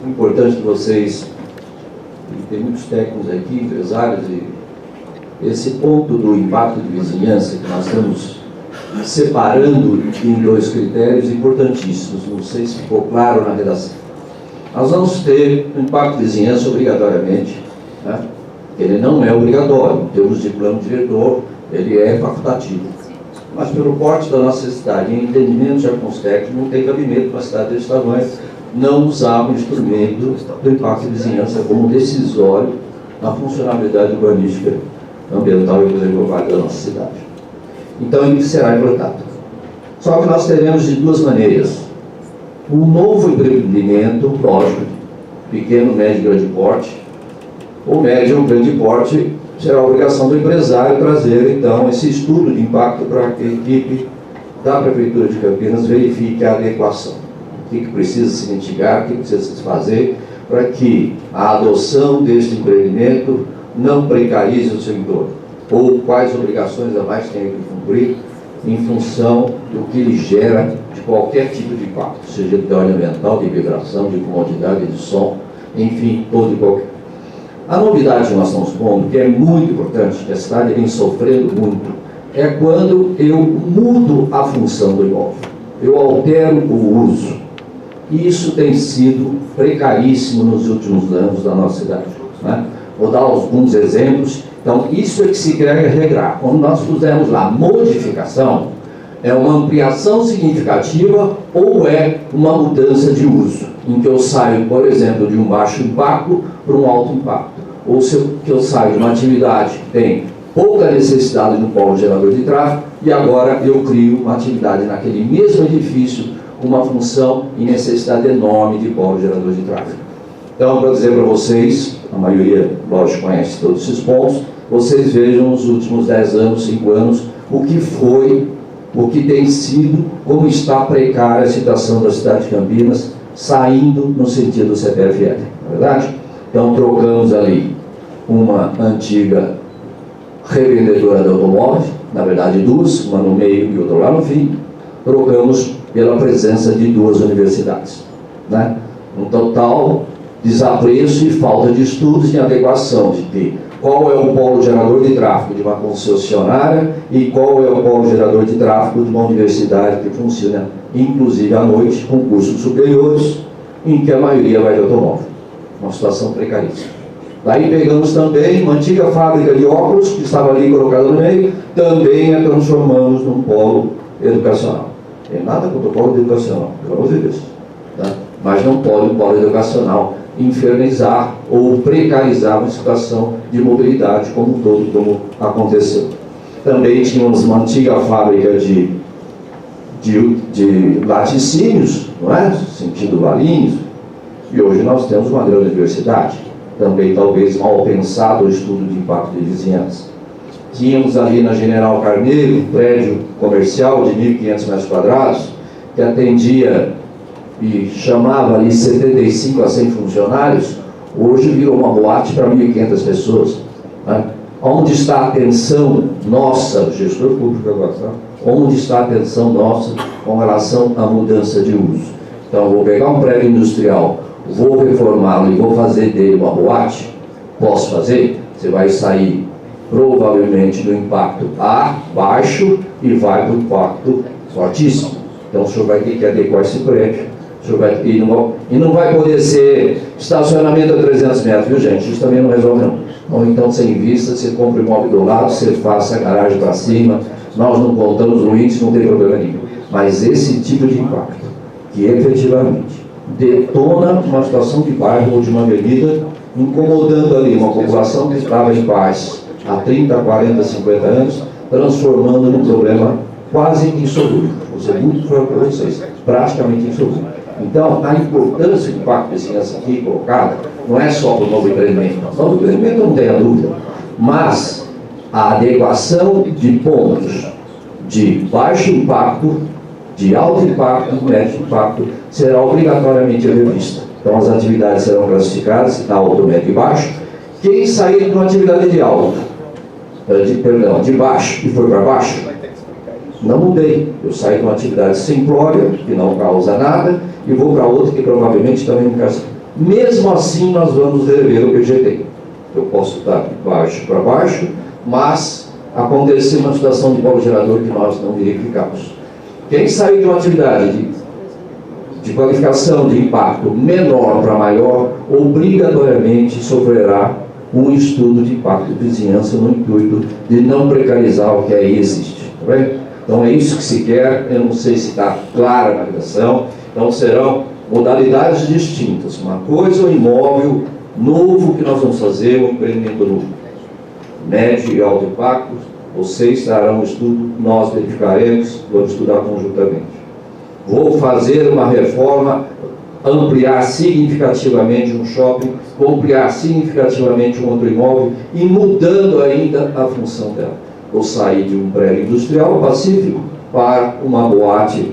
importante que vocês, tem muitos técnicos aqui, empresários, e esse ponto do impacto de vizinhança que nós estamos separando em dois critérios importantíssimos, não sei se ficou claro na redação. Nós vamos ter um impacto de vizinhança obrigatoriamente, né? Ele não é obrigatório, em termos de plano diretor, ele é facultativo. Mas pelo porte da nossa cidade, em entendimento já com os técnicos, não tem cabimento para uma cidade desse tamanho não usar o instrumento do impacto de vizinhança como decisório na funcionalidade urbanística, ambiental e global da nossa cidade. Então ele será implantado. Só que nós teremos de duas maneiras. Um novo empreendimento, lógico, pequeno, médio e grande porte, ou médio ou grande porte, será a obrigação do empresário trazer, então, esse estudo de impacto para que a equipe da Prefeitura de Campinas verifique a adequação. O que precisa se mitigar, o que precisa se fazer para que a adoção deste empreendimento não precarize o seu entorno, ou quais obrigações a mais tem que cumprir em função do que ele gera de qualquer tipo de impacto, seja de ordem ambiental, de vibração, de comodidade, de som, enfim, todo e qualquer. A novidade que nós estamos pondo, que é muito importante, que a cidade vem sofrendo muito, é quando eu mudo a função do imóvel, eu altero o uso. E isso tem sido precaríssimo nos últimos anos da nossa cidade, né? Vou dar alguns exemplos. Então, isso é que se quer regrar. Quando nós fizemos lá modificação, é uma ampliação significativa ou é uma mudança de uso, em que eu saio, por exemplo, de um baixo impacto para um alto impacto. Ou que eu saio de uma atividade que tem pouca necessidade no polo gerador de tráfego e agora eu crio uma atividade naquele mesmo edifício com uma função e necessidade enorme de polo gerador de tráfego. Então, para dizer para vocês, a maioria, lógico, conhece todos esses pontos, vocês vejam nos últimos 10 anos, 5 anos, o que foi, o que tem sido, como está precária a situação da cidade de Campinas, saindo no sentido do CPFL, não é verdade? Então, trocamos ali uma antiga revendedora de automóveis, na verdade duas, uma no meio e outra lá no fim, trocamos pela presença de duas universidades, né? Um total desapreço e falta de estudos e adequação de ter qual é o polo gerador de tráfego de uma concessionária e qual é o polo gerador de tráfego de uma universidade que funciona, inclusive à noite, com cursos superiores, em que a maioria vai de automóvel. Uma situação precaríssima. Daí pegamos também uma antiga fábrica de óculos, que estava ali colocada no meio, também a transformamos num polo educacional. Tem nada contra o polo educacional, pelo amor de Deus, tá? Mas não pode o polo educacional infernizar ou precarizar uma situação de mobilidade como um todo, como aconteceu. Também tínhamos uma antiga fábrica de laticínios, não é? Sentido Valinhos, e hoje nós temos uma grande universidade, também talvez mal pensado o estudo de impacto de vizinhança. Tínhamos ali na General Carneiro um prédio comercial de 1.500 metros quadrados, que atendia e chamava ali 75 a 100 funcionários, hoje virou uma boate para 1.500 pessoas, né? Onde está a atenção nossa, gestor público agora, tá? Onde está a atenção nossa com relação à mudança de uso? Então, vou pegar um prédio industrial, vou reformá-lo e vou fazer dele uma boate? Posso fazer? Você vai sair provavelmente do impacto A, baixo, e vai para o impacto fortíssimo. Então, o senhor vai ter que adequar esse prédio. E não vai poder ser estacionamento a 300 metros, viu, gente? Isso também não resolve, não. Ou então, você invista, você compra o imóvel do lado, você faça a garagem para cima, nós não contamos o índice, não tem problema nenhum. Mas esse tipo de impacto, que efetivamente detona uma situação de bairro ou de uma avenida, incomodando ali uma população que estava em paz há 30, 40, 50 anos, transformando num problema quase insolúvel. Vou ser muito franco para vocês, praticamente insolúvel. Então, a importância do impacto de vizinhança aqui colocada não é só para o novo empreendimento. O novo empreendimento não tem a dúvida, mas a adequação de pontos de baixo impacto, de alto impacto e médio impacto será obrigatoriamente revista. Então, as atividades serão classificadas alto, médio e baixo. Quem sair de uma atividade de alto, de baixo e for para baixo, não mudei. Eu saio de uma atividade simplória, que não causa nada, e vou para outra que provavelmente também não Mesmo assim, nós vamos rever o PGD. Eu posso dar de baixo para baixo, mas aconteceu uma situação de polo gerador que nós não verificamos. Quem sair de uma atividade de qualificação de impacto menor para maior, obrigatoriamente sofrerá um estudo de impacto de vizinhança no intuito de não precarizar o que aí existe. Tá bem? Então é isso que se quer, eu não sei se está clara na redação, então serão modalidades distintas. Uma coisa é o imóvel novo que nós vamos fazer, um empreendimento novo. Médio e alto impacto, vocês farão um estudo, nós verificaremos, vamos estudar conjuntamente. Vou fazer uma reforma, ampliar significativamente um shopping, vou ampliar significativamente um outro imóvel e mudando ainda a função dela. Vou sair de um prédio industrial pacífico para uma boate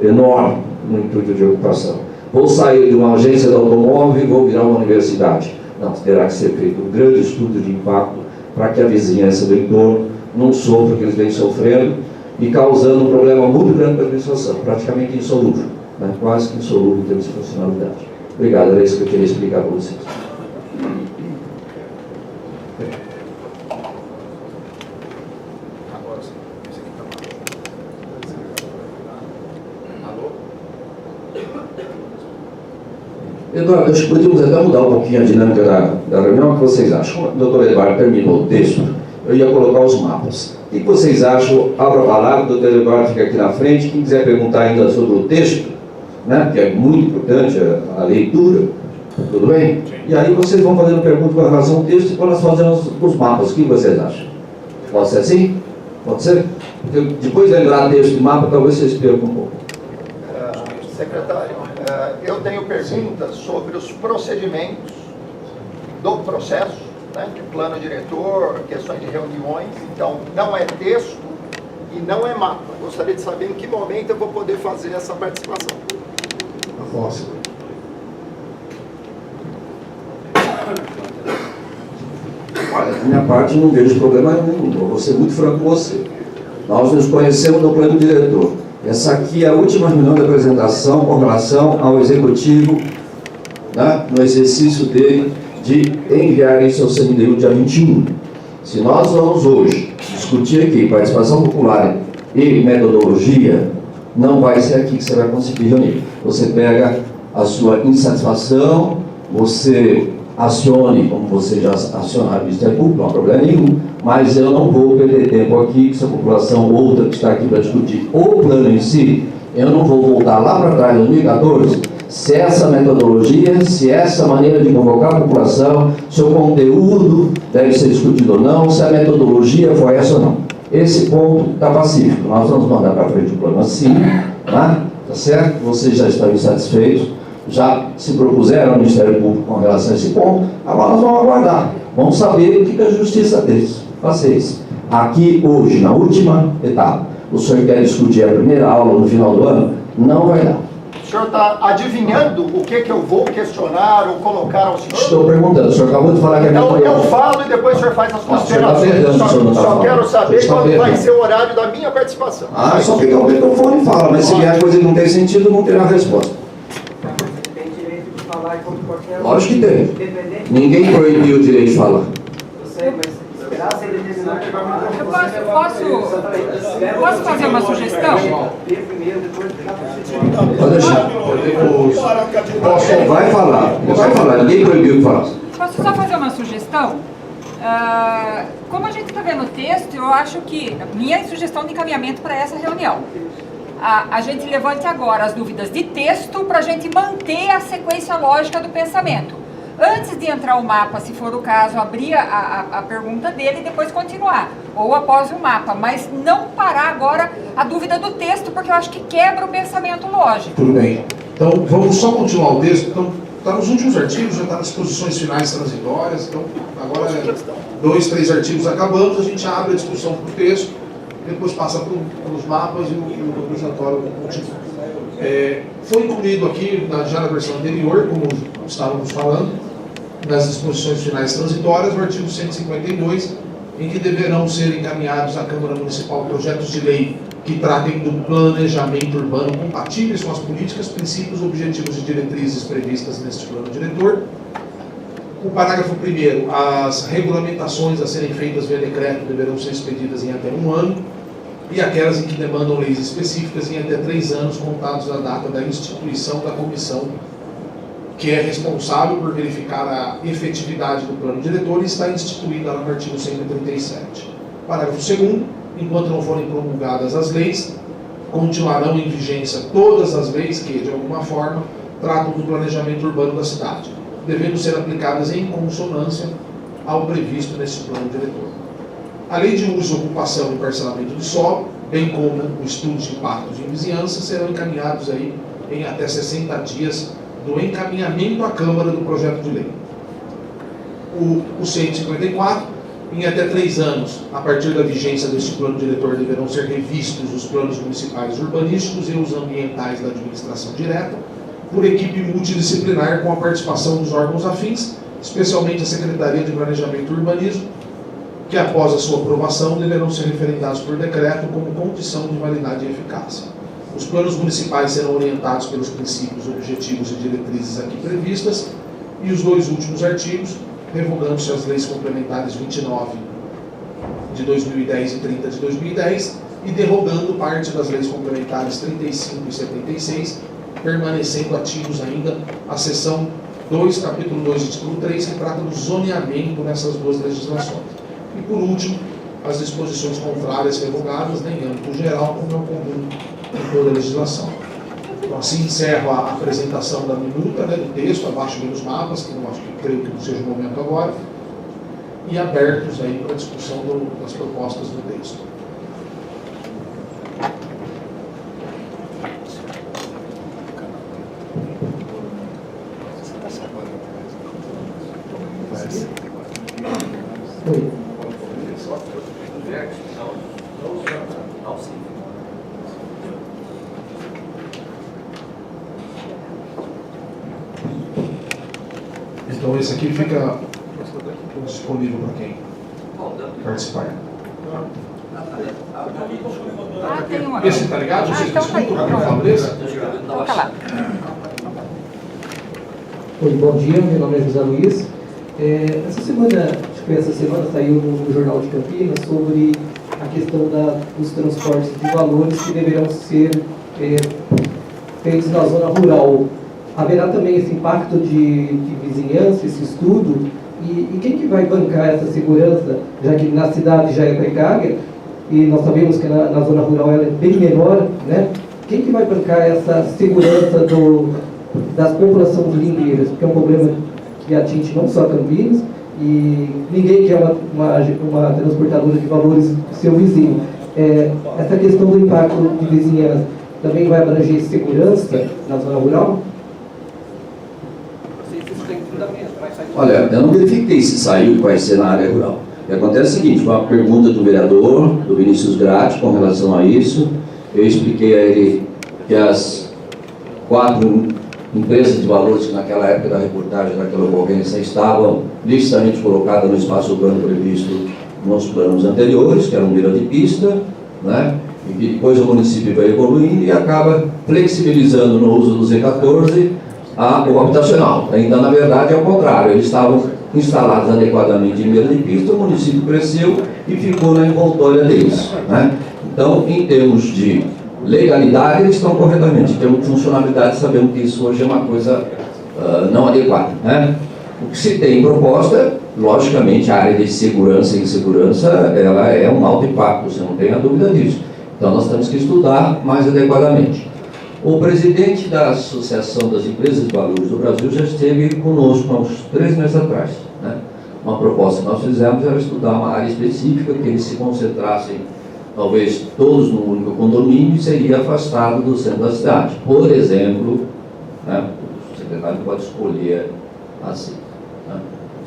enorme no intuito de ocupação. Vou sair de uma agência de automóvel e vou virar uma universidade. Não, terá que ser feito um grande estudo de impacto para que a vizinhança do entorno não sofra o que eles vêm sofrendo e causando um problema muito grande para a administração, praticamente insolúvel, né? Quase que insolúvel em termos de funcionalidade. Obrigado, era isso que eu queria explicar para vocês. Eduardo, acho que podíamos até mudar um pouquinho a dinâmica da reunião. O que vocês acham? O doutor Eduardo terminou o texto, eu ia colocar os mapas. O que vocês acham? Abra a palavra, o doutor Eduardo fica aqui na frente. Quem quiser perguntar ainda sobre o texto, né, que é muito importante a leitura, tudo bem? E aí vocês vão fazendo perguntas com relação ao texto e quando nós fazemos os mapas, o que vocês acham? Pode ser assim? Pode ser? Porque depois de lembrar texto e mapa, talvez vocês percam um pouco. Secretário, eu tenho perguntas sobre os procedimentos do processo, né, de plano diretor, questões de reuniões. Então, não é texto e não é mapa. Gostaria de saber em que momento eu vou poder fazer essa participação. Posso. Olha, da minha parte não vejo problema nenhum, vou ser muito franco com você. Nós nos conhecemos no plano diretor. Essa aqui é a última reunião de apresentação com relação ao executivo, né, no exercício dele de enviar isso ao CNDU dia 21. Se nós vamos hoje discutir aqui participação popular e metodologia, não vai ser aqui que você vai conseguir reunir. Você pega a sua insatisfação, você acione, como você já acionaram o Ministério Público, não há problema nenhum, mas eu não vou perder tempo aqui, que se a população outra que está aqui para discutir o plano em si, eu não vou voltar lá para trás, em 2014, se essa metodologia, se essa maneira de convocar a população, se o conteúdo deve ser discutido ou não, se a metodologia foi essa ou não. Esse ponto está pacífico, nós vamos mandar para frente o plano assim, tá certo? Vocês já estão insatisfeitos, já se propuseram ao Ministério Público com relação a esse ponto, agora nós vamos aguardar, vamos saber o que a Justiça diz. Vocês, aqui hoje, na última etapa, o senhor quer discutir a primeira aula no final do ano? Não vai dar. O senhor está adivinhando o que eu vou questionar ou colocar ao senhor? Estou perguntando, o senhor acabou de falar que é Então eu falo e depois o senhor faz as considerações. Só quero saber quando vai ser o horário da minha participação. Ah, só pegar o microfone e fala, mas se vier coisa que não tem sentido, não terá resposta. Tem direito de falar como qualquer um. Lógico que tem. Independente. Ninguém proibiu o direito de falar. Eu sei, mas esperar ser determinado que vai mudar. Posso fazer uma sugestão? Pode deixar. Vai falar, ninguém proibiu de falar. Posso só fazer uma sugestão? Como a gente está vendo o texto, eu acho que minha sugestão de encaminhamento para essa reunião. A gente levante agora as dúvidas de texto para a gente manter a sequência lógica do pensamento. Antes de entrar o mapa, se for o caso, abrir a pergunta dele e depois continuar. Ou após o mapa, mas não parar agora a dúvida do texto, porque eu acho que quebra o pensamento lógico. Tudo bem. Então, vamos só continuar o texto. Então, está nos últimos artigos, já está nas posições finais transitórias. Então, agora, 2, 3 artigos acabamos, a gente abre a discussão para o texto, depois passa para os mapas e o apresentório continua. Foi incluído aqui, já na versão anterior, como estávamos falando, nas disposições finais transitórias, o artigo 152, em que deverão ser encaminhados à Câmara Municipal projetos de lei que tratem do planejamento urbano compatíveis com as políticas, princípios, objetivos e diretrizes previstas neste plano diretor. O parágrafo 1º, as regulamentações a serem feitas via decreto deverão ser expedidas em até 1 ano, e aquelas em que demandam leis específicas em até 3 anos, contados da data da instituição da comissão, que é responsável por verificar a efetividade do plano diretor e está instituída lá no artigo 137. Parágrafo 2º, enquanto não forem promulgadas as leis, continuarão em vigência todas as leis que, de alguma forma, tratam do planejamento urbano da cidade, devendo ser aplicadas em consonância ao previsto nesse plano diretor. A lei de uso, ocupação e parcelamento de solo, bem como o estudo de impactos em vizinhança, serão encaminhados aí em até 60 dias do encaminhamento à Câmara do projeto de lei. O 154, em até 3 anos, a partir da vigência deste plano diretor, deverão ser revistos os planos municipais urbanísticos e os ambientais da administração direta, por equipe multidisciplinar com a participação dos órgãos afins, especialmente a Secretaria de Planejamento e Urbanismo, que após a sua aprovação deverão ser referendados por decreto como condição de validade e eficácia. Os planos municipais serão orientados pelos princípios, objetivos e diretrizes aqui previstas, e os 2 últimos artigos, revogando-se as leis complementares 29 de 2010 e 30 de 2010, e derrogando parte das leis complementares 35 e 76, permanecendo ativos ainda a seção 2, capítulo 2 e título 3, que trata do zoneamento nessas 2 legislações. E por último, as disposições contrárias revogadas, nem em âmbito geral, como é o comum em toda a legislação. Então, assim encerro a apresentação da minuta, né, do texto, abaixo dos mapas, que não acho que creio que não seja o momento agora, e abertos aí para a discussão das propostas do texto. Então esse aqui fica disponível para quem participar. Tem uma. Esse tá ligado? Vocês então tá aí. escutam o que eu falo desse? Coloca lá. Oi, bom dia, meu nome é José Luiz. Essa semana saiu no Jornal de Campinas sobre a questão dos transportes de valores que deverão ser feitos na zona rural. Haverá também esse impacto de vizinhança, esse estudo, e quem que vai bancar essa segurança, já que na cidade já é precária, e nós sabemos que na zona rural ela é bem menor, né? Quem que vai bancar essa segurança das populações lindeiras? Porque é um problema que atinge não só Campinas, e ninguém quer uma transportadora de valores do seu vizinho. Essa questão do impacto de vizinhança também vai abranger segurança na zona rural? Olha, eu não verifiquei se saiu e vai ser na área rural. O que acontece é o seguinte, foi uma pergunta do vereador, do Vinícius Gratti, com relação a isso. Eu expliquei a ele que as 4 empresas de valores que naquela época da reportagem, daquela ocorrência, estavam licitamente colocadas no espaço urbano previsto nos planos anteriores, que era um beira de pista, né? E que depois o município vai evoluindo e acaba flexibilizando no uso do Z14 o habitacional. Então, na verdade, é o contrário. Eles estavam instalados adequadamente em beira de pista, o município cresceu e ficou na envoltória deles, né? Então, em termos de legalidade, eles estão corretamente. Em termos de funcionalidade, sabemos que isso hoje é uma coisa não adequada, né? O que se tem em proposta, logicamente, a área de segurança e insegurança, ela é um alto impacto, você não tem a dúvida disso. Então, nós temos que estudar mais adequadamente. O presidente da Associação das Empresas de Valores do Brasil já esteve conosco há uns 3 meses atrás, né? Uma proposta que nós fizemos era estudar uma área específica, que eles se concentrassem, talvez todos no único condomínio, e seria afastado do centro da cidade. Por exemplo, né, o secretário pode escolher assim, né?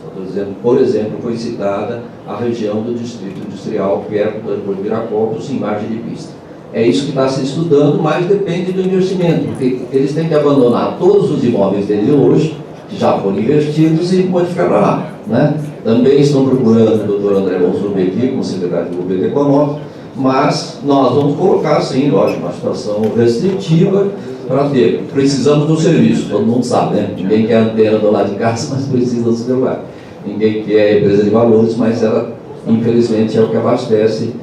Só estou dizendo, por exemplo, foi citada a região do Distrito Industrial, perto do aeroporto de Viracopos, em margem de pista. É isso que está se estudando, mas depende do investimento, porque eles têm que abandonar todos os imóveis deles hoje, que já foram investidos, e modificar para lá, né? Também estão procurando o doutor André Bonsubi aqui, como secretário do governo econômico, mas nós vamos colocar, sim, lógico, uma situação restritiva para ter. Precisamos do serviço, todo mundo sabe, né? Ninguém quer antena do lado de casa, mas precisa do celular. Ninguém quer empresa de valores, mas ela, infelizmente, é o que abastece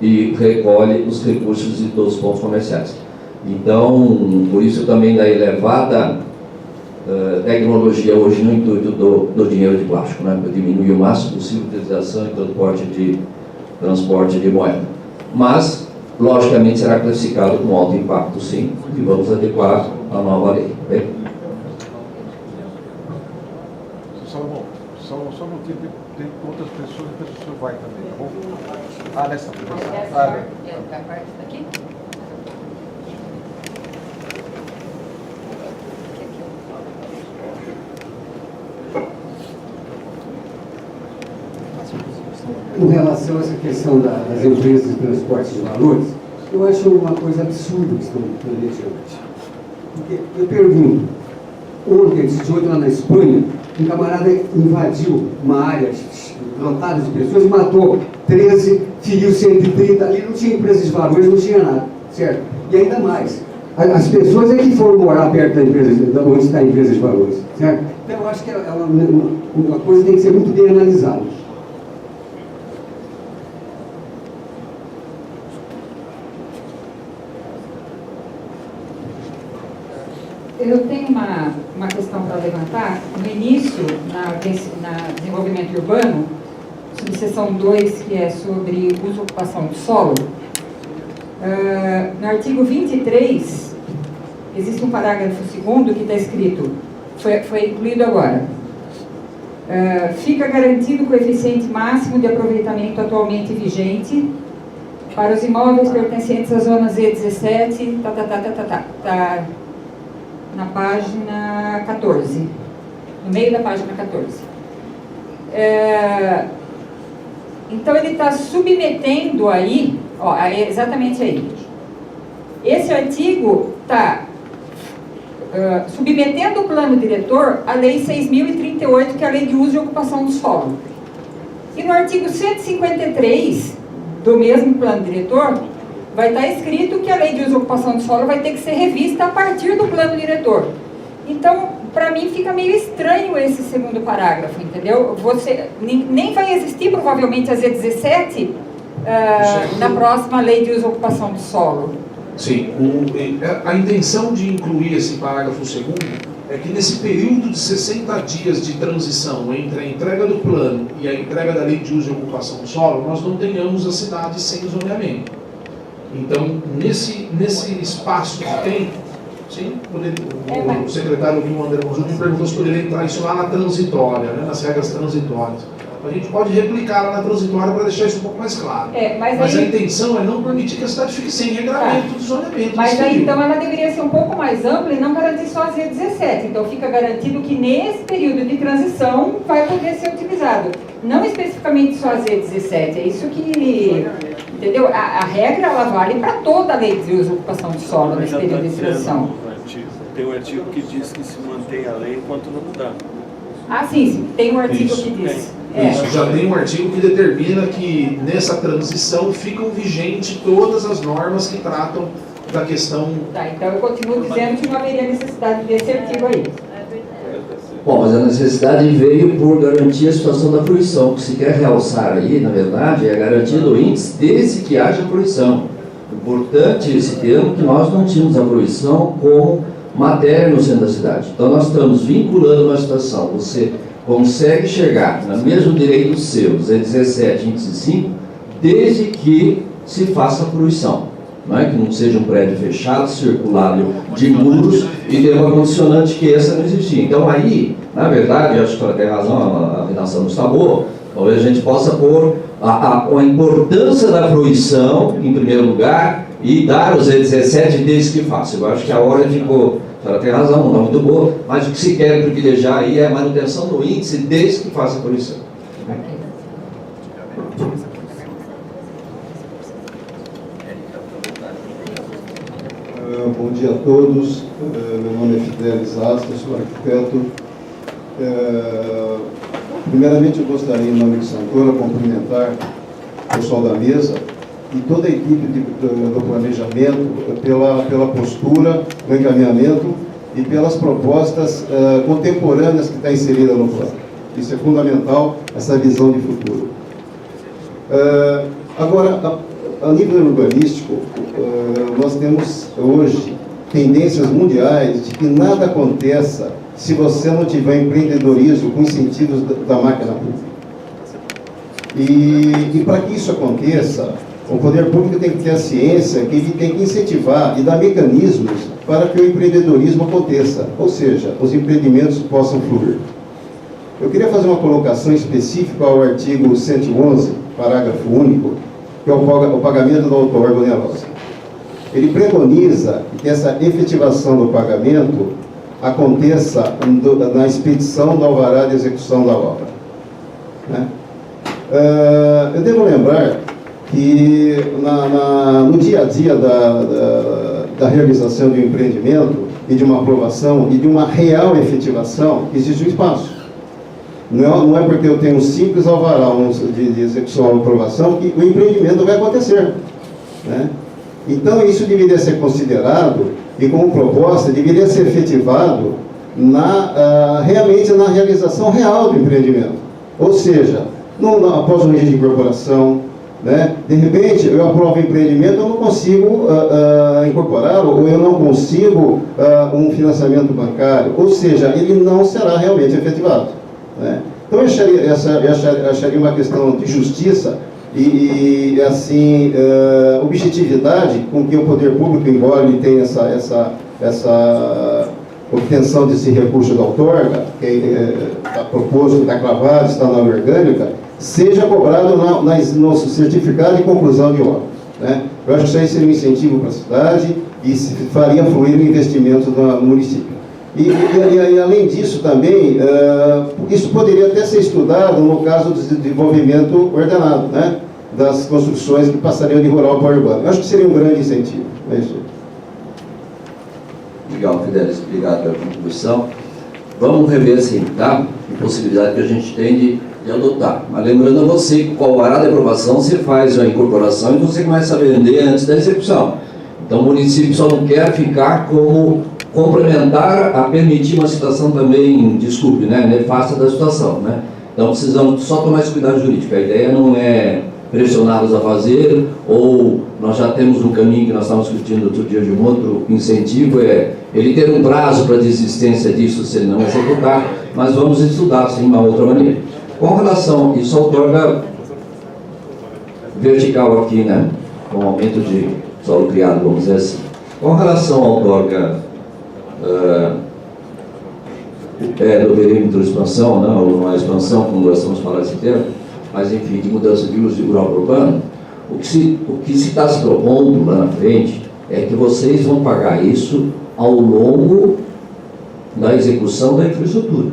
e recolhe os recursos de todos os pontos comerciais. Então, por isso também da elevada tecnologia hoje no intuito do dinheiro de plástico, né? Para diminuir o máximo possível a utilização e transporte de moeda. Mas, logicamente, será classificado com alto impacto, sim, e vamos adequar a nova lei. Bem? Salomão, só um motivo, tem outras pessoas, depois o senhor vai também, tá bom? Nessa parte aqui? Com relação a essa questão das empresas de transporte de valores, eu acho uma coisa absurda que estão planejando. Porque eu pergunto, ontem, 18 lá na Espanha, um camarada invadiu uma área lotada de pessoas e matou 13, feriu 130, ali não tinha empresa de valores, não tinha nada, certo? E ainda mais, as pessoas é que foram morar perto da empresa, onde está a empresa de valores, certo? Então eu acho que uma coisa que tem que ser muito bem analisada. Eu tenho uma questão para levantar. No início, na desenvolvimento urbano, subseção 2, que é sobre uso e ocupação do solo, no artigo 23, existe um parágrafo 2º que está escrito, foi incluído agora. Fica garantido o coeficiente máximo de aproveitamento atualmente vigente para os imóveis pertencentes à zona Z17, tá na página 14, no meio da página 14. Então ele está submetendo aí, ó, exatamente aí. Esse artigo está submetendo o plano diretor à lei 6.038, que é a lei de uso e ocupação do solo. E no artigo 153 do mesmo plano diretor, vai estar escrito que a lei de uso e ocupação do solo vai ter que ser revista a partir do plano diretor. Então, para mim, fica meio estranho esse segundo parágrafo, entendeu? Nem vai existir, provavelmente, a Z17 na próxima lei de uso e ocupação do solo. Sim, a intenção de incluir esse parágrafo 2º é que nesse período de 60 dias de transição entre a entrega do plano e a entrega da lei de uso e ocupação do solo, nós não tenhamos a cidade sem zoneamento. Então, nesse espaço de tempo, sim, o secretário Guilherme André Monjur me perguntou se poderia entrar isso lá na transitória, né, nas regras transitórias. A gente pode replicar lá na transitória para deixar isso um pouco mais claro. Mas a intenção é não permitir que a cidade fique sem regramento de zoneamento. Mas aí, então, ela deveria ser um pouco mais ampla e não garantir só a Z17. Então, fica garantido que nesse período de transição vai poder ser utilizado. Não especificamente só a Z17. É isso que... Entendeu? A regra, ela vale para toda a lei de uso e ocupação do solo nesse período de transição. Tem um artigo que diz que se mantém a lei enquanto não mudar. Ah, sim, tem um artigo que diz. Isso, já tem um artigo que determina que nessa transição ficam vigentes todas as normas que tratam da questão... Tá, então eu continuo dizendo que não haveria necessidade desse artigo aí. Bom, mas a necessidade veio por garantir a situação da fruição. O que se quer realçar aí, na verdade, é a garantia do índice desde que haja fruição. Importante esse termo, que nós não tínhamos a fruição como matéria no centro da cidade. Então nós estamos vinculando uma situação. Você consegue chegar no mesmo direito seu, 17, índice 5, desde que se faça a fruição. Não é? Que não seja um prédio fechado, circulado de muros e ter uma condicionante que essa não existia. Então aí, na verdade, eu acho que ela tem razão, a redação não está boa, talvez a gente possa pôr a importância da fruição em primeiro lugar e dar os 17 desde que faça. Eu acho que a hora ficou, a senhora tem razão, não está muito boa, mas o que se quer privilegiar aí é a manutenção do índice desde que faça a fruição. Bom dia a todos, meu nome é Fidelis Astra, sou arquiteto. Primeiramente eu gostaria, em nome de Santora, cumprimentar o pessoal da mesa e toda a equipe do planejamento pela postura, o encaminhamento e pelas propostas contemporâneas que está inserida no plano. Isso é fundamental, essa visão de futuro. Agora, a nível urbanístico, nós temos hoje tendências mundiais de que nada aconteça se você não tiver empreendedorismo com incentivos da máquina pública. E para que isso aconteça, o poder público tem que ter a ciência que ele tem que incentivar e dar mecanismos para que o empreendedorismo aconteça, ou seja, os empreendimentos possam fluir. Eu queria fazer uma colocação específica ao artigo 111, parágrafo único, que é o pagamento da outorga onerosa. Ele preconiza que essa efetivação do pagamento aconteça na expedição do alvará de execução da obra. Né? Eu devo lembrar que no dia a dia da realização de um empreendimento e de uma aprovação e de uma real efetivação, existe um espaço. Não é porque eu tenho um simples alvará de execução ou aprovação que o empreendimento vai acontecer. Né? Então, isso deveria ser considerado e, como proposta, deveria ser efetivado realmente na realização real do empreendimento. Ou seja, após um regime de incorporação, né? De repente, eu aprovo o empreendimento, eu não consigo incorporá-lo, ou eu não consigo um financiamento bancário, ou seja, ele não será realmente efetivado. Né? Então, eu acharia uma questão de justiça e assim, objetividade com que o poder público, embora ele tenha essa obtenção desse recurso da outorga, que está proposto, está cravado, está na lei orgânica, seja cobrado no certificado de conclusão de obra. Né? Eu acho que isso aí seria um incentivo para a cidade e faria fluir o investimento no município. E além disso também, isso poderia até ser estudado no caso do desenvolvimento ordenado, né? Das construções que passariam de rural para urbano. Eu acho que seria um grande incentivo. É isso. Legal, Fidelis, obrigado pela contribuição. Vamos rever, assim, tá? A possibilidade que a gente tem de adotar. Mas lembrando a você que com o alvará de aprovação você faz a incorporação e você começa a vender antes da execução. Então o município só não quer ficar como complementar a permitir uma situação também, desculpe, né, nefasta da situação, né? Então precisamos só tomar esse cuidado jurídico. A ideia não é pressioná-los a fazer, ou nós já temos um caminho que nós estávamos discutindo outro dia de um outro incentivo, é ele ter um prazo para desistência disso se ele não executar, mas vamos estudar sim uma outra maneira. Com relação, isso outorga vertical aqui, né, com aumento de solo criado, vamos dizer assim. Com relação ao outorga do perímetro de expansão, não, ou não é expansão, como nós estamos falando esse termo, mas enfim, de mudança de uso de rural para urbano, o que se está se propondo lá na frente é que vocês vão pagar isso ao longo da execução da infraestrutura.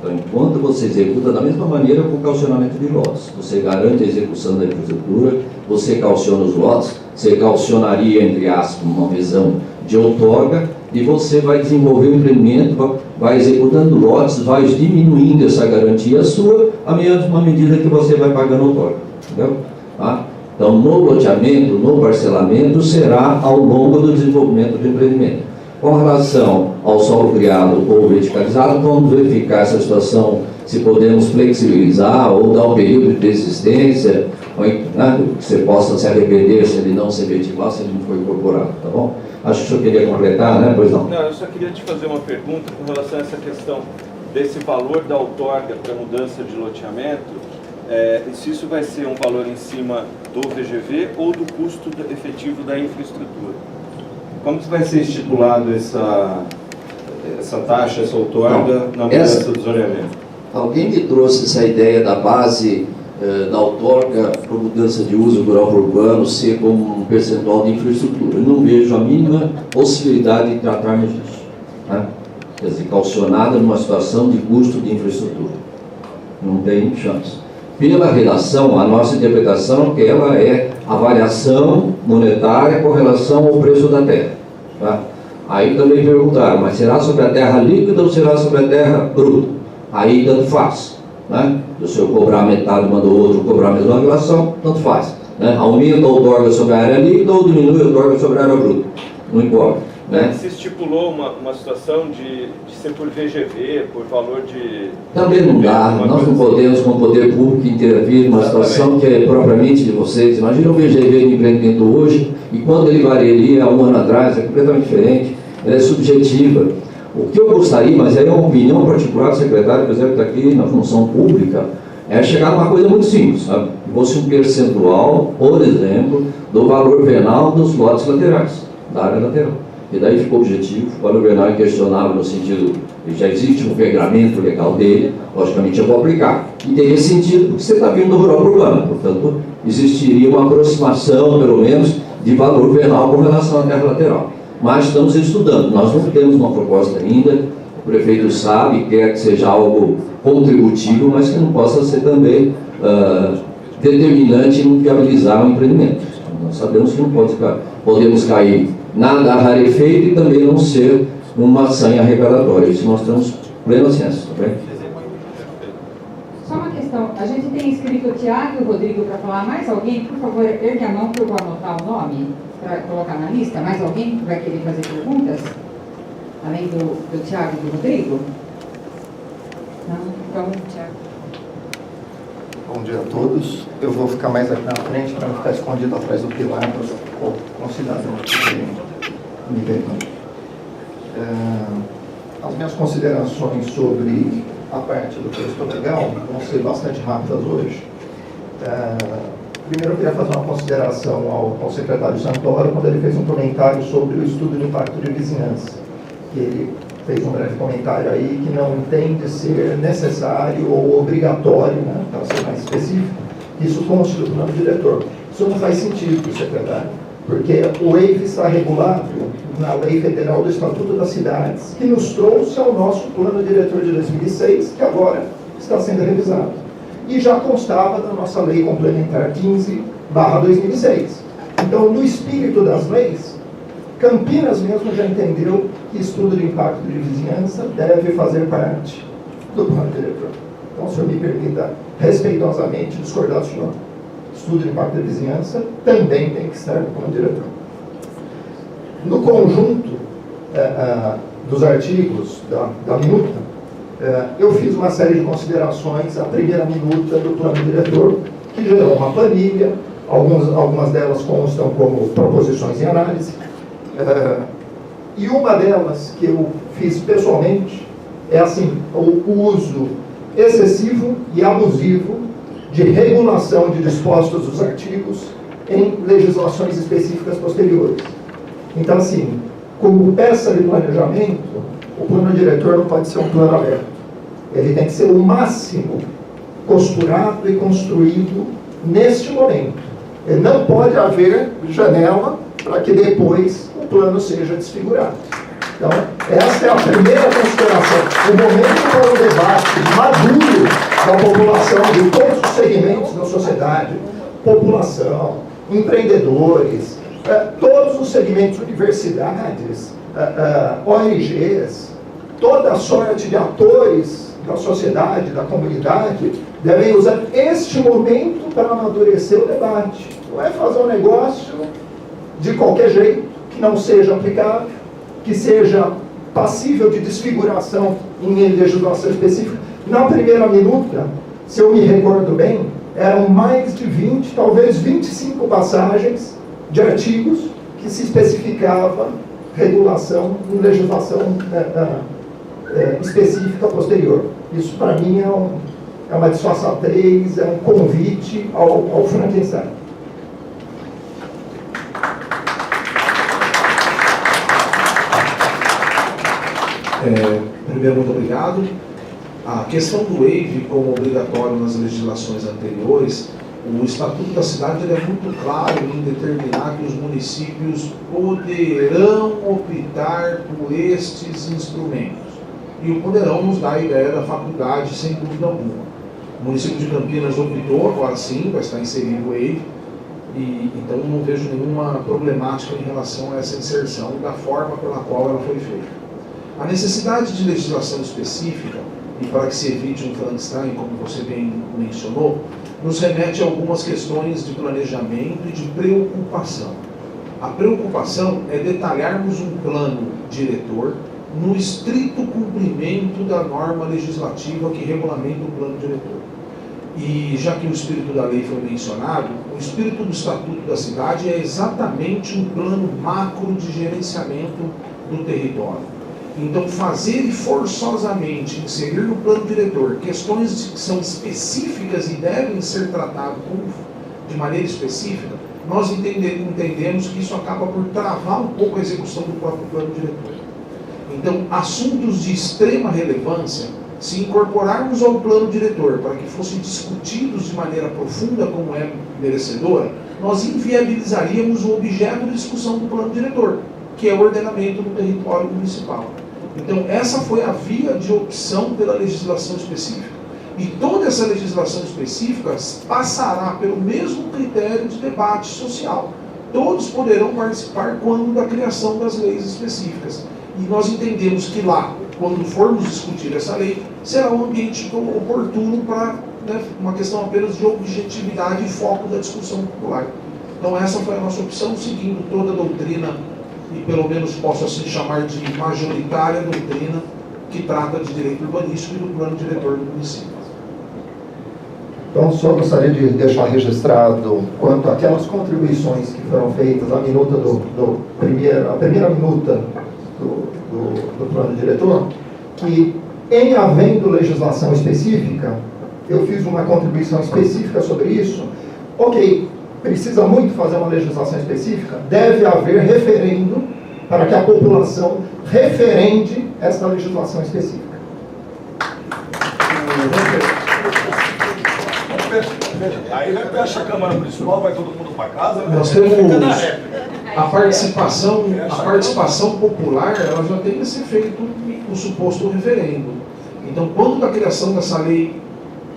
Então, enquanto você executa, da mesma maneira com o calcionamento de lotes, você garante a execução da infraestrutura, você calciona os lotes, você calcionaria, entre aspas, uma visão de outorga, e você vai desenvolver o empreendimento, vai executando lotes, vai diminuindo essa garantia sua, à mesma medida que você vai pagando outorga. Entendeu? Tá? Então, no loteamento, no parcelamento, será ao longo do desenvolvimento do empreendimento. Com relação ao solo criado ou verticalizado, vamos verificar essa situação, se podemos flexibilizar ou dar um período de desistência, né, que você possa se arrepender se ele não se efetivar, se ele não for incorporado, tá bom? Acho que o senhor queria completar, né? Pois não. Não, eu só queria te fazer uma pergunta com relação a essa questão desse valor da outorga para mudança de loteamento, se isso vai ser um valor em cima do VGV ou do custo efetivo da infraestrutura. Como que vai ser estipulado essa taxa, essa outorga na mudança do zoneamento? Alguém me trouxe essa ideia da base da outorga por mudança de uso rural para urbano ser como um percentual de infraestrutura. Eu não vejo a mínima possibilidade de tratarmos disso. Né? Quer dizer, calcionada numa situação de custo de infraestrutura. Não tem chance. Pela redação, a nossa interpretação é que ela é a variação monetária com relação ao preço da terra. Tá? Aí também perguntaram, mas será sobre a terra líquida ou será sobre a terra bruta? Aí tanto faz. Né? Se eu cobrar metade uma do outro, cobrar a mesma relação, tanto faz. Né? Aumenta a outorga sobre a área líquida ou diminui a outorga sobre a área bruta. Não importa. Né? Se estipulou uma situação de ser por VGV, por valor de... Também não dá. Nós não podemos, com o poder público, intervir numa situação que é propriamente de vocês. Imagina o VGV de empreendimento hoje e quando ele variaria há um ano atrás, é completamente diferente. Ela é subjetiva. O que eu gostaria, mas aí é uma opinião particular do secretário, por exemplo, que está aqui na função pública, é chegar numa coisa muito simples, sabe? Que fosse um percentual, por exemplo, do valor venal dos lotes laterais, da área lateral. E daí ficou objetivo, o valor venal é questionável no sentido de já existe um regramento legal dele, logicamente eu vou aplicar. E teria sentido, porque você está vindo do rural para o urbano, portanto, existiria uma aproximação, pelo menos, de valor venal com relação à terra lateral. Mas estamos estudando, nós não temos uma proposta ainda, o prefeito sabe, quer que seja algo contributivo, mas que não possa ser também determinante em viabilizar o empreendimento. Nós sabemos que não podemos cair nada rarefeito e também não ser uma sanha arrecadatória. Isso nós temos plena ciência, tá bem? Só uma questão, a gente tem inscrito o Tiago e o Rodrigo para falar. Mais alguém, por favor, ergue a mão que eu vou anotar o nome para colocar na lista. Mais alguém que vai querer fazer perguntas? Além do Tiago e do Rodrigo? Não? Então, Tiago. Bom dia a todos. Eu vou ficar mais aqui na frente para não ficar escondido atrás do pilar com o cidadão que me vê. As minhas considerações sobre a parte do texto legal vão ser bastante rápidas hoje. Primeiro eu queria fazer uma consideração ao secretário Santoro quando ele fez um comentário sobre o estudo de impacto de vizinhança. Ele fez um breve comentário aí que não entende ser necessário ou obrigatório, né, para ser mais específico, que isso conste do plano diretor. Isso não faz sentido, secretário, porque o EIF está regulado na Lei Federal do Estatuto das Cidades, que nos trouxe ao nosso plano diretor de 2006, que agora está sendo revisado. E já constava da nossa Lei Complementar 15/2006. Então, no espírito das leis, Campinas mesmo já entendeu que estudo de impacto de vizinhança deve fazer parte do plano diretor. Então, o senhor me permita respeitosamente discordar do senhor. Estudo de impacto de vizinhança também tem que estar no plano diretor. No conjunto dos artigos da minuta, eu fiz uma série de considerações, a primeira minuta do plano diretor, que gerou uma planilha, algumas delas constam como proposições em análise, e uma delas que eu fiz pessoalmente é assim, o uso excessivo e abusivo de regulação de dispostos dos artigos em legislações específicas posteriores. Então, assim, como peça de planejamento, o plano diretor não pode ser um plano aberto. Ele tem que ser o máximo costurado e construído neste momento. E não pode haver janela para que depois o plano seja desfigurado. Então, essa é a primeira consideração. O momento para o debate maduro da população, de todos os segmentos da sociedade, população, empreendedores, todos os segmentos, universidades, ONGs, toda sorte de atores da sociedade, da comunidade, devem usar este momento para amadurecer o debate. Não é fazer um negócio de qualquer jeito, que não seja aplicável, que seja passível de desfiguração em legislação específica. Na primeira minuta, se eu me recordo bem, eram mais de 20, talvez 25 passagens de artigos que se especificava regulação em legislação específica posterior. Isso, para mim, é uma disfarçatez, é um convite ao Frankenstein. Primeiro, muito obrigado. A questão do EIV como obrigatório nas legislações anteriores, o Estatuto da Cidade ele é muito claro em determinar que os municípios poderão optar por estes instrumentos. E o poderão nos dá a ideia da faculdade, sem dúvida alguma. O município de Campinas optou, agora sim, vai estar inserido o EIV, e então não vejo nenhuma problemática em relação a essa inserção da forma pela qual ela foi feita. A necessidade de legislação específica e para que se evite um Frankenstein, como você bem mencionou, nos remete a algumas questões de planejamento e de preocupação. A preocupação é detalharmos um plano diretor no estrito cumprimento da norma legislativa que regulamenta o plano diretor. E já que o espírito da lei foi mencionado, o espírito do Estatuto da Cidade é exatamente um plano macro de gerenciamento do território. Então, fazer e forçosamente inserir no plano diretor questões que são específicas e devem ser tratadas de maneira específica, nós entendemos que isso acaba por travar um pouco a execução do próprio plano diretor. Então, assuntos de extrema relevância, se incorporarmos ao plano diretor para que fossem discutidos de maneira profunda como é merecedora, nós inviabilizaríamos o objeto de discussão do plano diretor, que é o ordenamento do território municipal. Então, essa foi a via de opção pela legislação específica. E toda essa legislação específica passará pelo mesmo critério de debate social. Todos poderão participar quando da criação das leis específicas. E nós entendemos que lá, quando formos discutir essa lei, será um ambiente oportuno para uma questão apenas de objetividade e foco da discussão popular. Então essa foi a nossa opção, seguindo toda a doutrina, e pelo menos posso assim chamar de majoritária doutrina, que trata de direito urbanístico e do plano diretor do município. Então, só gostaria de deixar registrado quanto àquelas contribuições que foram feitas, a primeira minuta do plano diretor, que em havendo legislação específica, eu fiz uma contribuição específica sobre isso. Ok, precisa muito fazer uma legislação específica, deve haver referendo para que a população referende essa legislação específica. Aí fecha a Câmara Municipal, vai todo mundo para casa. Nós temos a participação popular, ela já tem que ser feito o suposto referendo. Então, quando da criação dessa lei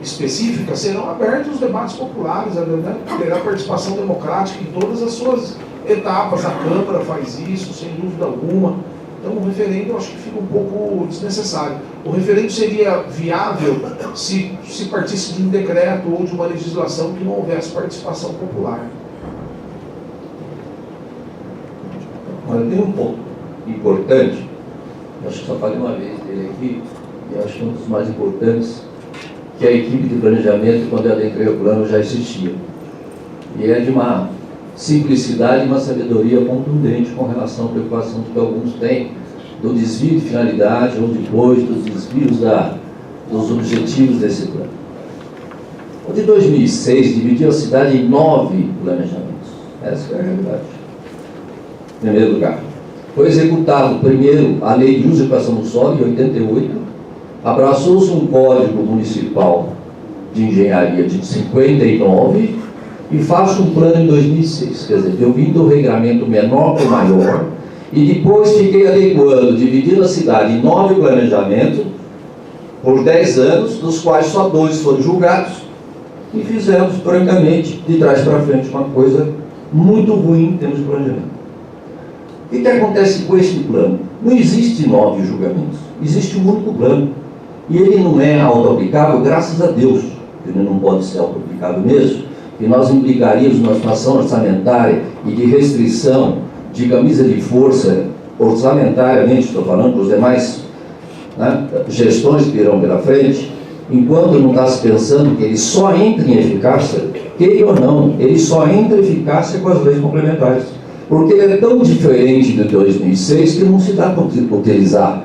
específica, serão abertos os debates populares, né? Terá participação democrática em todas as suas etapas. A Câmara faz isso, sem dúvida alguma. Então, o referendo eu acho que fica um pouco desnecessário. O referendo seria viável se partisse de um decreto ou de uma legislação que não houvesse participação popular. Olha, tem um ponto importante, eu acho que só falei uma vez dele aqui, e acho que é um dos mais importantes, que a equipe de planejamento, quando eu adentrei o plano, já existia. E é de uma simplicidade e uma sabedoria contundente com relação à preocupação que alguns têm do desvio de finalidade ou depois dos desvios dos objetivos desse plano. O de 2006 dividiu a cidade em 9 planejamentos. Essa é a realidade. Em primeiro lugar, foi executado primeiro a Lei de Uso e Ocupação do Solo, em 88, abraçou-se um Código Municipal de Engenharia de 59 e faz um plano em 2006. Quer dizer, eu vim do regramento menor para o maior e depois fiquei adequando, dividindo a cidade em 9 planejamentos por 10 anos, dos quais só 2 foram julgados e fizemos francamente de trás para frente uma coisa muito ruim em termos de planejamento. O que acontece com este plano? Não existe 9 julgamentos, existe um único plano. E ele não é auto-aplicável, graças a Deus, ele não pode ser auto-aplicável mesmo, que nós implicaríamos numa situação orçamentária e de restrição, de camisa de força, orçamentariamente, estou falando, para os demais gestões que virão pela frente, enquanto não está se pensando que ele só entra em eficácia, queira ou não, ele só entra em eficácia com as leis complementares. Porque ele é tão diferente de 2006 que não se dá para utilizar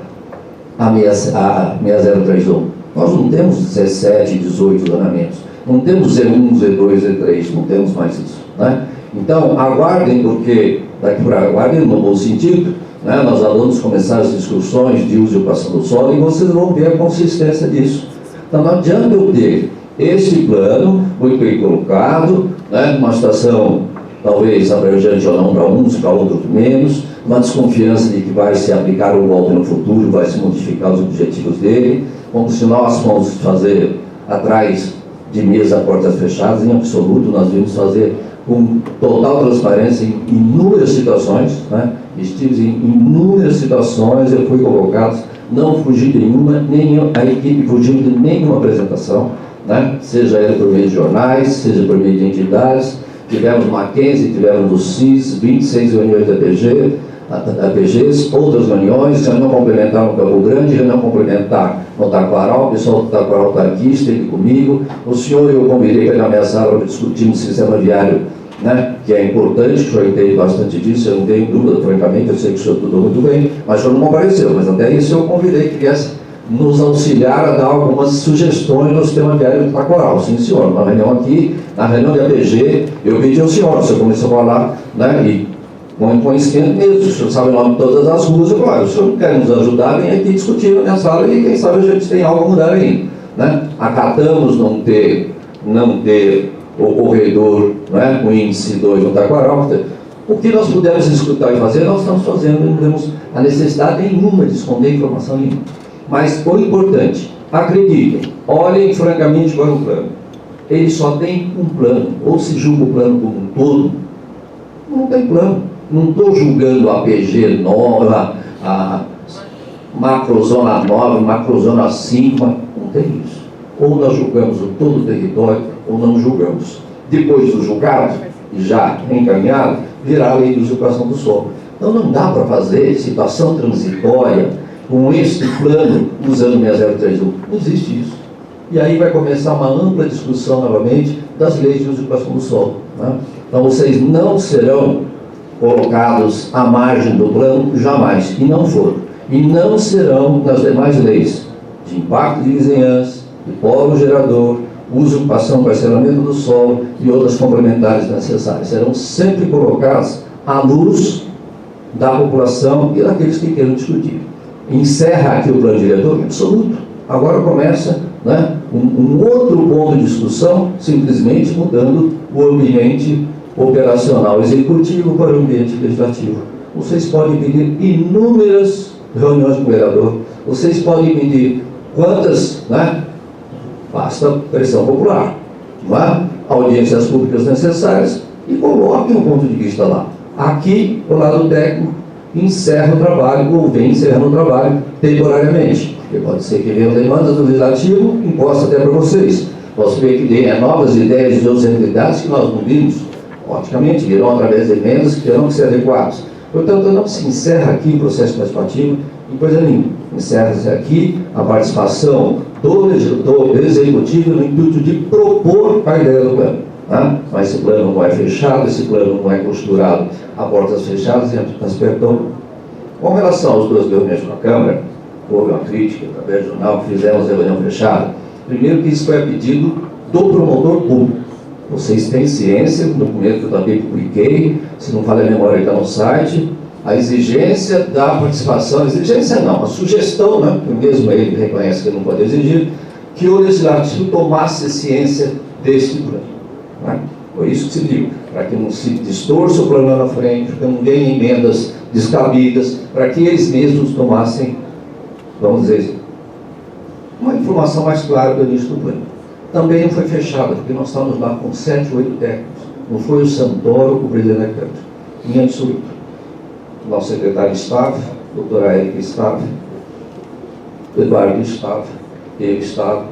a 6031. Nós não temos 17, 18 ordenamentos. Não temos Z1, Z2, Z3, não temos mais isso. Né? Então, aguardem, porque daqui para aguardem no bom sentido, né? Nós vamos começar as discussões de uso e ocupação do solo e vocês vão ver a consistência disso. Então, não adianta eu ter este plano muito bem colocado, né? Uma situação talvez abrangente ou não para uns, para outros menos, uma desconfiança de que vai se aplicar um golpe no futuro, vai se modificar os objetivos dele, como se nós fomos fazer atrás de mesa a portas fechadas, em absoluto, nós vimos fazer com total transparência em inúmeras situações, né? Estive em inúmeras situações, eu fui convocado, não fugi de nenhuma, nem a equipe fugiu de nenhuma apresentação, né? Seja ela por meio de jornais, seja por meio de entidades. Tivemos Mackenzie, tivemos o CIS, 26 reuniões da APGs, outras reuniões, reunião complementar no Campo Grande, reunião complementar no Taquaral, o pessoal do Taquaral está aqui, esteve comigo. O senhor eu convidei para ir na minha sala para discutir o sistema viário, né, que é importante, que o senhor entende bastante disso, eu não tenho dúvida, francamente, eu sei que o senhor estudou muito bem, mas o senhor não compareceu, mas até isso eu convidei que viesse nos auxiliar a dar algumas sugestões no sistema viário do Taquaral. Sim, senhor, na reunião aqui, na reunião de APG, eu pedi ao senhor, o senhor começou a falar, né, e com conhecimento mesmo, o senhor sabe o nome de todas as ruas, eu falo, o senhor quer nos ajudar, vem aqui discutir na minha sala e quem sabe a gente tem algo a mudar aí, né? Acatamos não ter o corredor, né, com índice 2 no Taquaral. O que nós pudemos escutar e fazer, nós estamos fazendo, não temos a necessidade nenhuma de esconder informação nenhuma. Mas o importante, acreditem, olhem francamente para o plano. Ele só tem um plano, ou se julga o plano como um todo, não tem plano. Não estou julgando a APG nova, a macrozona 9, macrozona 5, mas não tem isso. Ou nós julgamos o todo o território, ou não julgamos. Depois do julgado, já encaminhado, virá a lei de usurpação do solo. Então não dá para fazer situação transitória com este plano usando 6031. Não existe isso. E aí vai começar uma ampla discussão novamente das leis de usurpação do solo, né? Então vocês não serão colocados à margem do plano jamais, e não foram. E não serão nas demais leis de impacto de vizinhança, de polo gerador, usurpação, parcelamento do solo e outras complementares necessárias. Serão sempre colocadas à luz da população e daqueles que queiram discutir. Encerra aqui o plano diretor absoluto. Agora começa, né, um outro ponto de discussão, simplesmente mudando o ambiente operacional executivo para o ambiente legislativo. Vocês podem pedir inúmeras reuniões com o vereador, vocês podem pedir quantas, né? Basta pressão popular, não é? Audiências públicas necessárias e coloquem um ponto de vista lá. Aqui, o lado técnico encerra o trabalho, ou vem encerrando o trabalho temporariamente, porque pode ser que venham demandas do legislativo, imposta até para vocês. Posso ver que deem novas ideias de outras entidades que nós não vimos, logicamente, virão através de emendas que terão que ser adequadas. Portanto, não se encerra aqui o processo participativo em coisa nenhuma. Encerra-se aqui a participação do executivo no intuito de propor a ideia do plano. Né? Mas esse plano não é fechado, esse plano não é costurado a portas fechadas e apertão. Com relação aos dois reuniões na Câmara, houve uma crítica através do jornal que fizemos a reunião fechada. Primeiro que isso foi a pedido do promotor público. Vocês têm ciência, no documento que eu também publiquei, se não falha a memória está no site, a exigência da participação, exigência não, a sugestão, né, que mesmo ele reconhece que não pode exigir, que o legislativo tomasse ciência deste plano. Né? Foi isso que se viu, para que não se distorça o plano lá na frente, para que não deem emendas descabidas, para que eles mesmos tomassem, vamos dizer, uma informação mais clara do início do plano. Também não foi fechada, porque nós estávamos lá com 7, 8 técnicos. Não foi o Santoro, o presidente da Câmara, em absoluto. Nosso secretário estava, doutora Érica estava, o Eduardo estava, eu estava,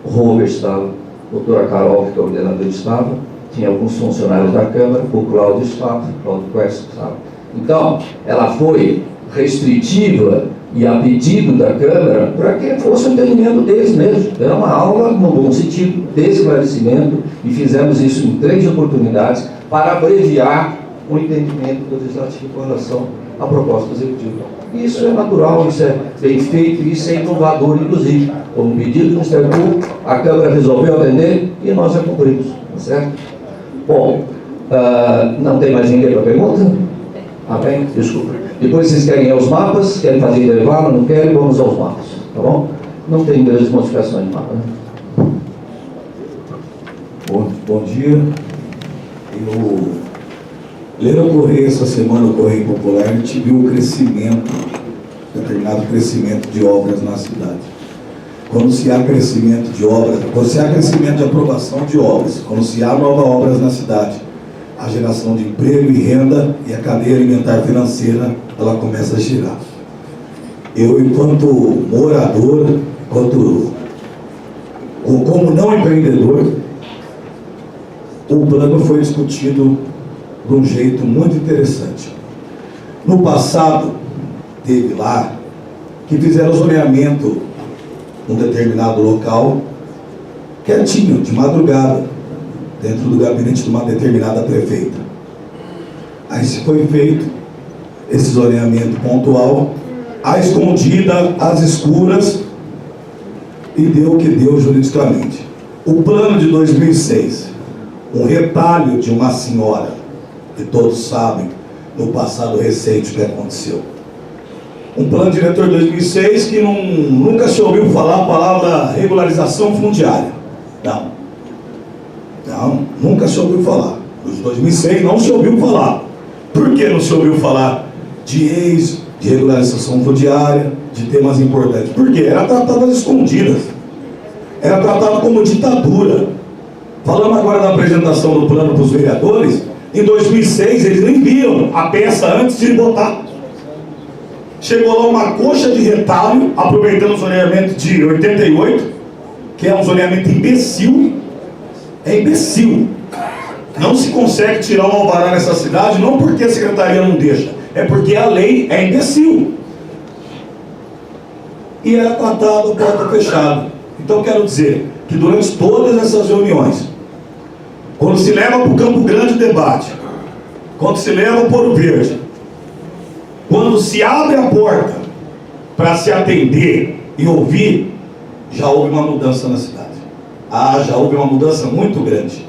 o Robert estava, a doutora Carol, que é o coordenador, estava, tinha alguns funcionários da Câmara, o Cláudio estava, o Cláudio Quest estava. Então, ela foi restritiva e a pedido da Câmara para que fosse o entendimento deles mesmo. Era uma aula, no bom sentido, de esclarecimento, e fizemos isso em 3 oportunidades para abreviar o entendimento do legislativo com relação à proposta executiva. Isso é natural, isso é bem feito, isso é inovador, inclusive. Como pedido do Ministério Público, a Câmara resolveu atender e nós já cumprimos, tá certo? Bom, não tem mais ninguém para pergunta? Bem? Desculpa. Depois vocês querem ir aos mapas, querem fazer intervalo, não querem, vamos aos mapas, tá bom? Não tem grandes modificações de mapa, né? Bom dia. Eu, lendo o Correio essa semana, o Correio Popular, a gente viu um crescimento, determinado crescimento de obras na cidade. Quando se há crescimento de obras, quando se há crescimento de aprovação de obras, quando se há novas obras na cidade, a geração de emprego e renda e a cadeia alimentar financeira, ela começa a girar. Eu, enquanto morador, como não empreendedor, o plano foi discutido de um jeito muito interessante. No passado, teve lá que fizeram zoneamento num determinado local, quietinho, de madrugada, dentro do gabinete de uma determinada prefeita. Aí se foi feito esse zoneamento pontual, à escondida, às escuras, e deu o que deu juridicamente. O plano de 2006, um retalho de uma senhora, que todos sabem, no passado recente o que aconteceu. Um plano diretor de 2006 que nunca se ouviu falar a palavra regularização fundiária. Não, nunca se ouviu falar. Nos 2006 não se ouviu falar. Por que não se ouviu falar de regularização fundiária, de temas importantes? Porque era tratado às escondidas. Era tratado como ditadura. Falamos agora da apresentação do plano para os vereadores. Em 2006 eles nem viram a peça antes de votar. Chegou lá uma coxa de retalho, aproveitando o zoneamento de 88, que é um zoneamento imbecil. É imbecil. Não se consegue tirar um alvará nessa cidade, não porque a secretaria não deixa, é porque a lei é imbecil. E era tratado a porta fechada. Então quero dizer que durante todas essas reuniões, quando se leva para o Campo Grande o debate, quando se leva para o Ouro Verde, quando se abre a porta para se atender e ouvir, já houve uma mudança na cidade. Já houve uma mudança muito grande.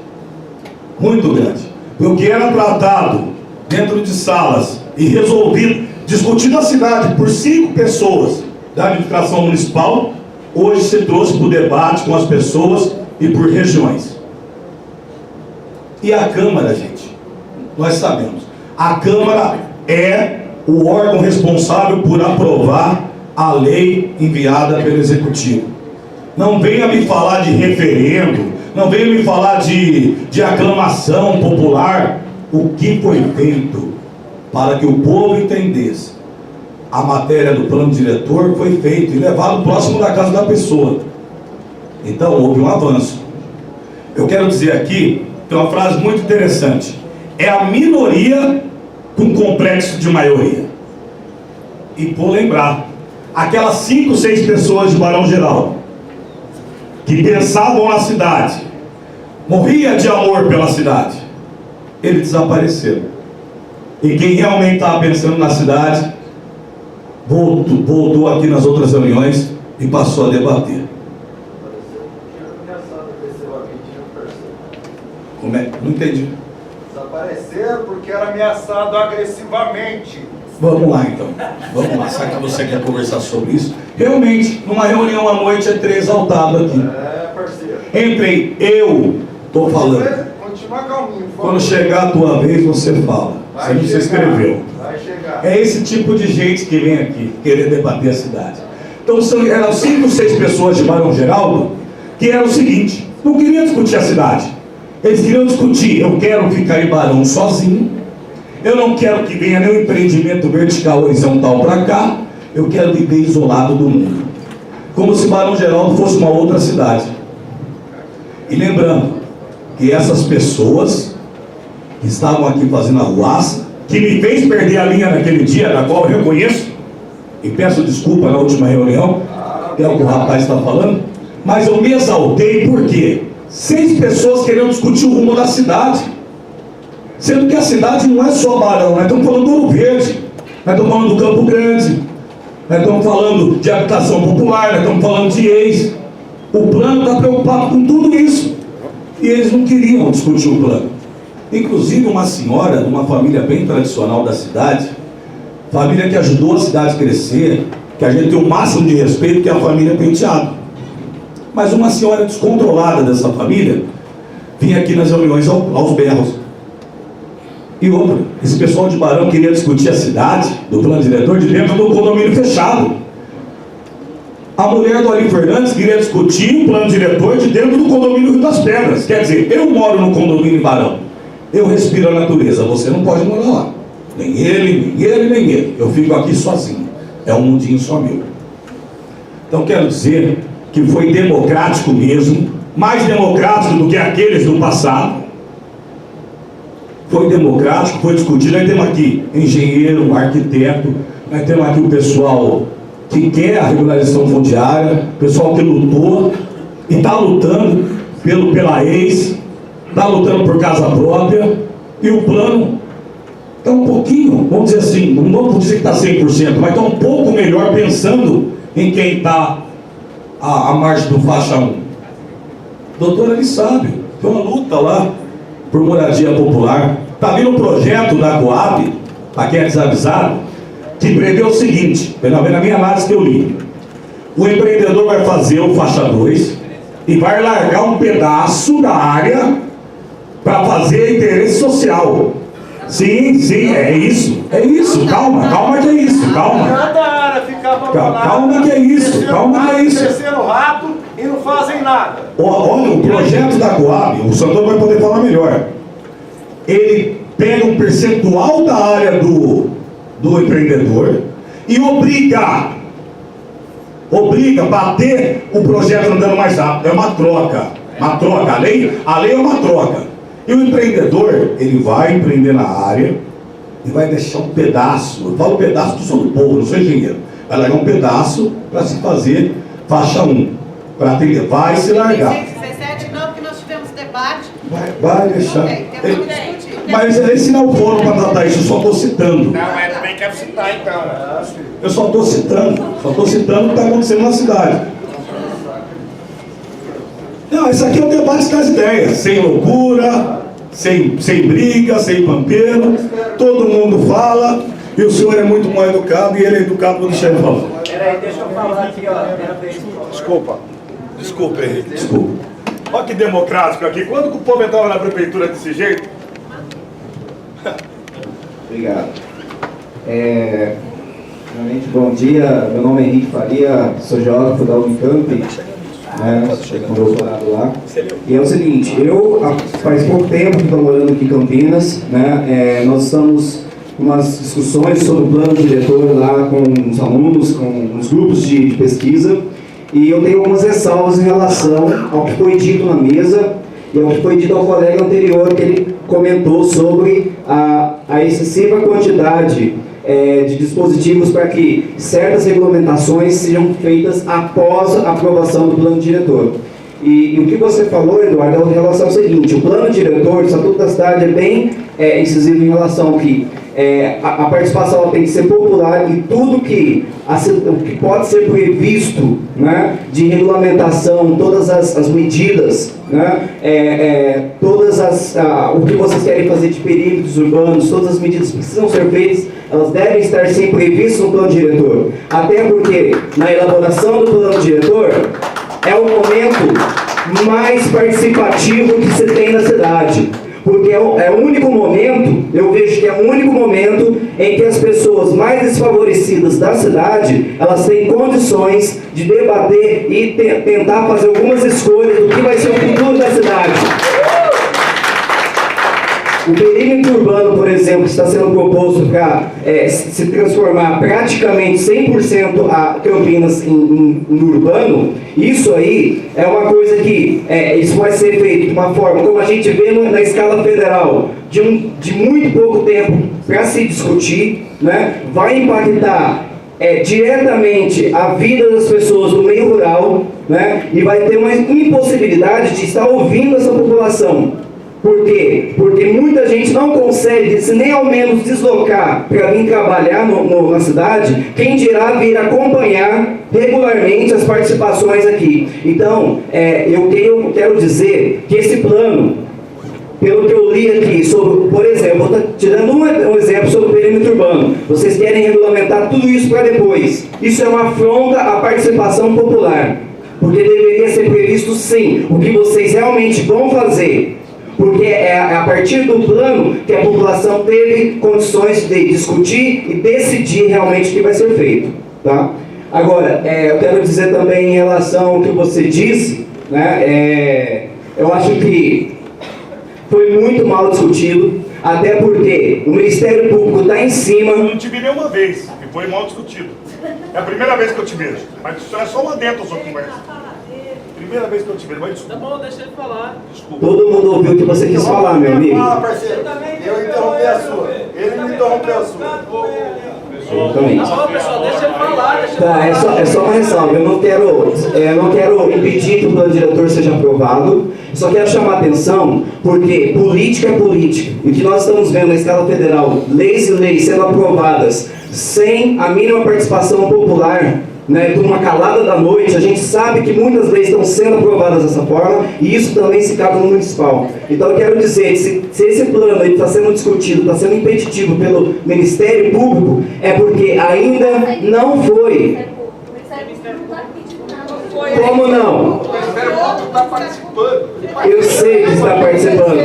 Muito grande. O que era tratado dentro de salas e resolvido, discutido a cidade por 5 pessoas da administração municipal, hoje se trouxe para o debate com as pessoas e por regiões. E a Câmara, gente, nós sabemos, a Câmara é o órgão responsável por aprovar a lei enviada pelo Executivo. Não venha me falar de referendo, não venha me falar de aclamação popular. O que foi feito para que o povo entendesse? A matéria do plano diretor foi feito e levado próximo da casa da pessoa. Então houve um avanço. Eu quero dizer aqui, tem uma frase muito interessante: é a minoria com complexo de maioria. E vou lembrar, aquelas 5, 6 pessoas de Barão Geraldo que pensavam na cidade, morria de amor pela cidade, eles desapareceram. E quem realmente estava pensando na cidade voltou aqui nas outras reuniões e passou a debater. Como é? Não entendi. Desapareceram porque era ameaçado agressivamente. Vamos lá então. Vamos lá. Sabe que você quer conversar sobre isso? Realmente, numa reunião à noite é 3 exaltado aqui. Parceiro. Entrei, eu estou falando. Continua calminho. Quando chegar a tua vez, você fala. Você não se inscreveu. Vai chegar. É esse tipo de gente que vem aqui querer debater a cidade. Então eram 5, 6 pessoas de Barão Geraldo que era o seguinte: não queriam discutir a cidade. Eles queriam discutir: eu quero ficar em Barão sozinho, eu não quero que venha nenhum empreendimento vertical horizontal para cá, eu quero viver isolado do mundo. Como se Barão Geraldo fosse uma outra cidade. E lembrando que essas pessoas que estavam aqui fazendo a ruaça, que me fez perder a linha naquele dia, da qual eu reconheço, e peço desculpa na última reunião, que é o que o rapaz está falando, mas eu me exaltei porque 6 pessoas queriam discutir o rumo da cidade, sendo que a cidade não é só Barão, nós estamos falando do Ouro Verde, nós estamos falando do Campo Grande, nós estamos falando de habitação popular, nós estamos falando de ex. O plano está preocupado com tudo isso, e eles não queriam discutir o plano. Inclusive uma senhora de uma família bem tradicional da cidade, família que ajudou a cidade a crescer, que a gente tem o máximo de respeito, que é a família Penteado. Mas uma senhora descontrolada dessa família vinha aqui nas reuniões aos berros. E outra, esse pessoal de Barão queria discutir a cidade, do plano diretor, de dentro do condomínio fechado. A mulher do Ari Fernandes queria discutir o plano diretor de dentro do condomínio Rio das Pedras. Quer dizer, eu moro no condomínio em Barão. Eu respiro a natureza, você não pode morar lá. Nem ele, nem ele, nem ele. Eu fico aqui sozinho. É um mundinho só meu. Então quero dizer que foi democrático mesmo, mais democrático do que aqueles do passado. Foi democrático, foi discutido. Nós temos aqui engenheiro, arquiteto, nós temos aqui o pessoal que quer a regularização fundiária, o pessoal que lutou e está lutando pela ex, está lutando por casa própria, e o plano está um pouquinho, vamos dizer assim, não vamos dizer que está 100%, mas está um pouco melhor pensando em quem está à margem do faixa 1. Doutor, ele sabe, tem uma luta lá por moradia popular. Está ali no projeto da Coab, para quem é desavisado, que prevê o seguinte, na minha análise que eu li: o empreendedor vai fazer o faixa 2 e vai largar um pedaço da área para fazer interesse social. Sim, é isso, calma que é isso, calma. Cada área fica abandonada. Calma que é isso. Crescendo rato e não fazem nada. Olha, o projeto da Coab, o Santoro vai poder falar melhor. Ele pega um percentual da área do empreendedor e obriga a bater o projeto andando mais rápido. É uma troca. A lei é uma troca. E o empreendedor, ele vai empreender na área e vai deixar um pedaço. Eu falo pedaço, eu sou do povo, não sou engenheiro. Vai largar um pedaço para se fazer faixa 1. Vai se largar. 2017 não, porque nós tivemos debate. Vai deixar. Okay, temos que discutir. Mas esse não é o fórum para tratar isso, eu só estou citando. Não, mas também quero citar então. Eu só estou citando o que está acontecendo na cidade. Não, isso aqui é o debate das ideias, sem loucura, sem briga, sem pampeiro, todo mundo fala, e o senhor é muito mal educado, e ele é educado quando deixa ele falar. Peraí, deixa eu falar aqui, ó. Desculpa, Henrique. Desculpa. Olha que democrático aqui. Quando que o povo entrava na prefeitura desse jeito? Obrigado. Realmente, bom dia. Meu nome é Henrique Faria, sou geógrafo da Unicamp, com doutorado lá. E é o seguinte, eu faz pouco tempo que estou morando aqui em Campinas, nós estamos com umas discussões sobre o plano diretor lá com os alunos, com os grupos de pesquisa, e eu tenho algumas ressalvas em relação ao que foi dito na mesa e ao que foi dito ao colega anterior, que ele comentou sobre a excessiva quantidade de dispositivos para que certas regulamentações sejam feitas após a aprovação do plano diretor. E o que você falou, Eduardo, é em relação ao seguinte: o plano diretor do Estatuto da Cidade é bem incisivo em relação ao que a participação ela tem que ser popular, e tudo que pode ser previsto, de regulamentação, todas as medidas, o que vocês querem fazer de perímetros urbanos, todas as medidas que precisam ser feitas, elas devem estar sempre previstas no plano diretor. Até porque na elaboração do plano diretor é o momento mais participativo que se tem na cidade. Porque é o único momento, eu vejo que é o único momento em que as pessoas mais desfavorecidas da cidade, elas têm condições de debater e tentar fazer algumas escolhas do que vai ser o futuro da cidade. O perímetro urbano, por exemplo, está sendo proposto para se transformar praticamente 100% a Campinas em urbano. Isso aí é uma coisa que isso vai ser feito de uma forma, como a gente vê na escala federal, de muito pouco tempo para se discutir, vai impactar diretamente a vida das pessoas do meio rural, e vai ter uma impossibilidade de estar ouvindo essa população. Por quê? Porque muita gente não consegue, se nem ao menos deslocar para vir trabalhar na cidade, quem dirá vir acompanhar regularmente as participações aqui. Então, eu quero dizer que esse plano, pelo que eu li aqui, sobre, por exemplo, vou estar tirando um exemplo sobre o perímetro urbano, vocês querem regulamentar tudo isso para depois. Isso é uma afronta à participação popular, porque deveria ser previsto sim o que vocês realmente vão fazer. Porque é a partir do plano que a população teve condições de discutir e decidir realmente o que vai ser feito. Tá? Agora, eu quero dizer também em relação ao que você disse, eu acho que foi muito mal discutido, até porque o Ministério Público está em cima. Eu não te vi nenhuma vez, e foi mal discutido. É a primeira vez que eu te vejo, mas isso é só lá dentro a sua conversa. Primeira vez que eu te vejo, mas desculpa. Tá bom, deixa ele falar. Desculpa. Todo mundo ouviu o que você quis falar, meu amigo. Fala, parceiro. Eu interrompi a sua. Ele me interrompeu a sua. Exatamente. Tá bom, pessoal, deixa ele falar. Deixa ele Tá, falar. é só uma ressalva. Eu não quero impedir que o plano diretor seja aprovado. Só quero chamar a atenção porque política é política. E o que nós estamos vendo na escala federal, leis e leis sendo aprovadas sem a mínima participação popular, né, por uma calada da noite, a gente sabe que muitas leis estão sendo aprovadas dessa forma e isso também se cabe no municipal. Então eu quero dizer, se esse plano está sendo discutido, está sendo impeditivo pelo Ministério Público, é porque ainda não foi. Como não? O Ministério Público está participando. Eu sei que está participando.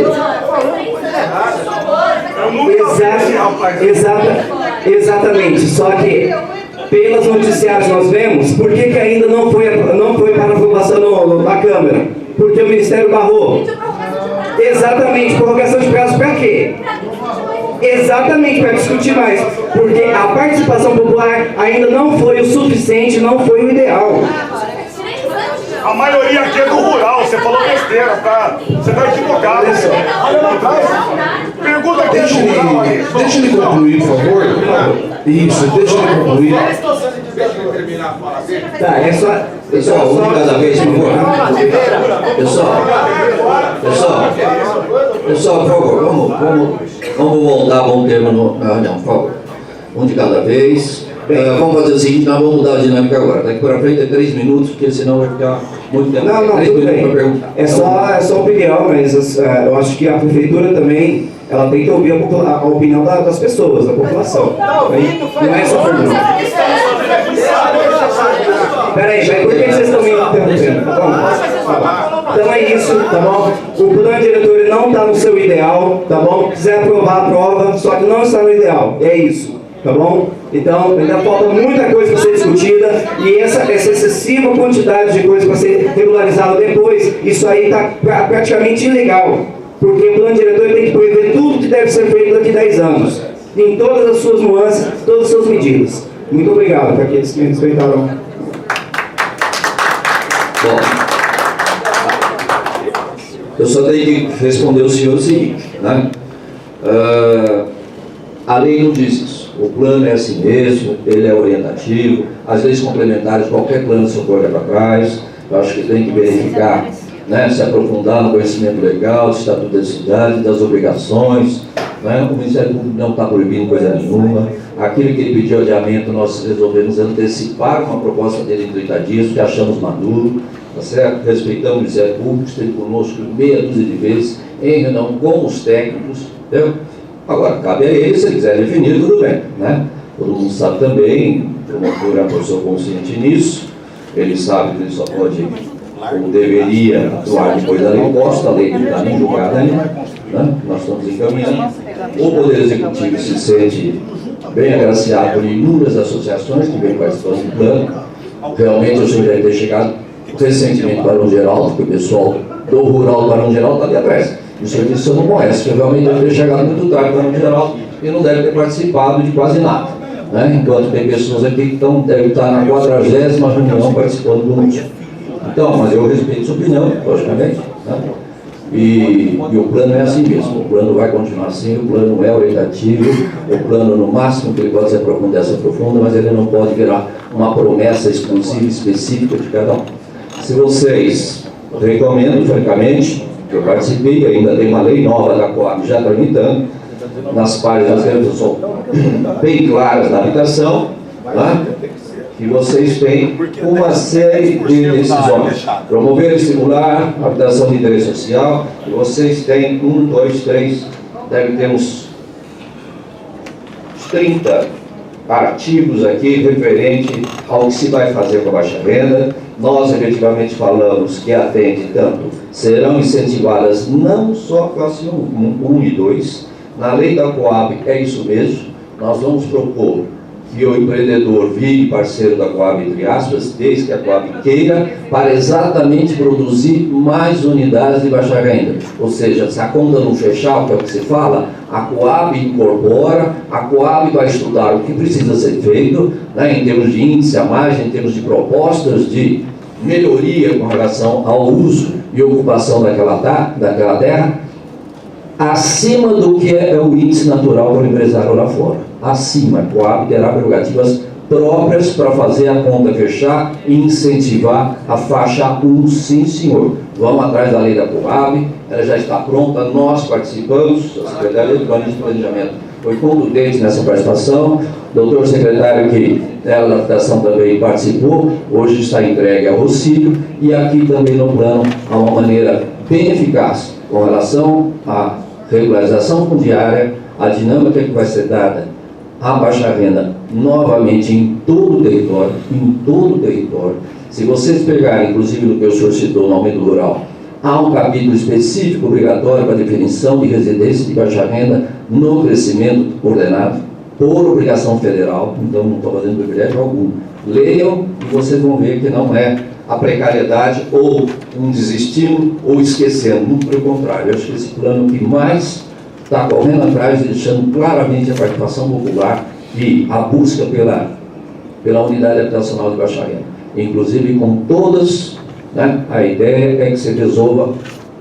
Exatamente, só que pelos noticiários nós vemos, por que ainda não foi para aprovação na Câmara? Porque o Ministério barrou. Exatamente, prorrogação de prazo para quê? Exatamente, para discutir mais. Porque a participação popular ainda não foi o suficiente, não foi o ideal. A maioria aqui é do rural, você falou besteira, tá? Você tá equivocado. Olha lá atrás. Pergunta aqui Deixa do rural aí. ele concluir, por favor. Isso, deixa ele concluir. Tá, é só... Pessoal, um de cada vez, por favor. Pessoal, por favor, vamos voltar, vamos ter na reunião, por favor. Um de cada vez. Vamos fazer o seguinte, nós vamos mudar a dinâmica agora. Daqui para frente é 3 minutos, porque senão vai ficar muito tempo. Não, 3 tudo minutos para bem. perguntar. É só opinião, mas eu acho que a prefeitura também, ela tem que ouvir a opinião das pessoas, da população. Não é só pergunta. Peraí, por que vocês estão me interrompendo? Tá bom? Então é isso, tá bom? O plano diretor não está no seu ideal, tá bom? Se quiser aprovar, aprova, só que não está no ideal. É isso. Tá bom? Então, ainda falta muita coisa para ser discutida e essa excessiva quantidade de coisa para ser regularizada depois, isso aí está praticamente ilegal. Porque o plano diretor tem que prever tudo que deve ser feito daqui a 10 anos, em todas as suas nuances, todas as suas medidas. Muito obrigado para aqueles que me respeitaram. Bom, eu só tenho que responder o senhor o seguinte, né? A lei não diz isso. O plano é assim mesmo, ele é orientativo, as leis complementares, qualquer plano de socorro é para trás. Eu acho que tem que verificar, né, se aprofundar no conhecimento legal, do Estatuto da Cidade, das obrigações. Né? O Ministério Público não está proibindo coisa nenhuma. Aquilo que ele pediu adiamento, nós resolvemos antecipar uma proposta dele em 30 dias, que achamos maduro, tá certo? Respeitamos o Ministério Público, esteve conosco meia dúzia de vezes, em reunião com os técnicos, entendeu? Agora, cabe a ele, se ele quiser definir, tudo bem, né? Todo mundo sabe também, o promotor é uma pessoa consciente nisso, ele sabe que ele só pode, ou deveria, atuar depois da lei posta, a lei não está nem julgada ainda, né? Nós estamos encaminhando. O Poder Executivo se sente bem agraciado por inúmeras associações que vêm participando do plano. Realmente, o senhor deve ter chegado recentemente para o Barão Geraldo, porque o pessoal do rural do Barão Geraldo está ali atrás. O senhor disse que o senhor não conhece, que realmente deve ter chegado muito tarde para o geral e não deve ter participado de quase nada. Né? Enquanto tem pessoas aqui que devem estar na 40ª reunião participando do mundo. Então, mas eu respeito sua opinião, logicamente. Né? E o plano é assim mesmo, o plano vai continuar assim, o plano é orientativo, o plano no máximo que ele pode se aprofundar, se aprofunda, mas ele não pode virar uma promessa exclusiva, específica de cada um. Se vocês, recomendo, francamente, que eu participei, ainda tem uma lei nova da Coab já tramitando, nas páginas que são bem claras na habitação, né? E vocês têm uma série de decisões. Promover e estimular a habitação de interesse social, e vocês têm 1, 2, 3, deve ter uns 30 artigos aqui referente ao que se vai fazer com a baixa renda. Nós efetivamente falamos que atende tanto, serão incentivadas não só a classe 1 e 2, na lei da Coab é isso mesmo, nós vamos propor que o empreendedor vire parceiro da Coab, entre aspas, desde que a Coab queira, para exatamente produzir mais unidades de baixa renda. Ou seja, se a conta não fechar, que é o que se fala, a Coab incorpora, a Coab vai estudar o que precisa ser feito, né, em termos de índice a mais, em termos de propostas de melhoria com relação ao uso e ocupação daquela terra, acima do que é o índice natural do empresário lá fora. Acima, a Coab terá prerrogativas próprias para fazer a conta fechar e incentivar a faixa 1, sim senhor. Vamos atrás da lei da Coab, ela já está pronta, nós participamos, a Secretaria de Planejamento foi contundente nessa participação, o doutor secretário que era da habitação também participou, hoje está entregue ao auxílio, e aqui também no plano há uma maneira bem eficaz com relação à regularização fundiária, a dinâmica que vai ser dada à baixa renda novamente em todo o território, Se vocês pegarem, inclusive no que o senhor citou no aumento rural, há um capítulo específico obrigatório para definição de residência de baixa renda no crescimento ordenado, por obrigação federal, então não estou fazendo privilégio algum. Leiam e vocês vão ver que não é a precariedade ou um desestímulo ou esquecendo, muito pelo contrário. Eu acho que esse plano que mais está correndo atrás, deixando claramente a participação popular e a busca pela unidade habitacional de baixa renda. Inclusive com todas, né, a ideia é que se resolva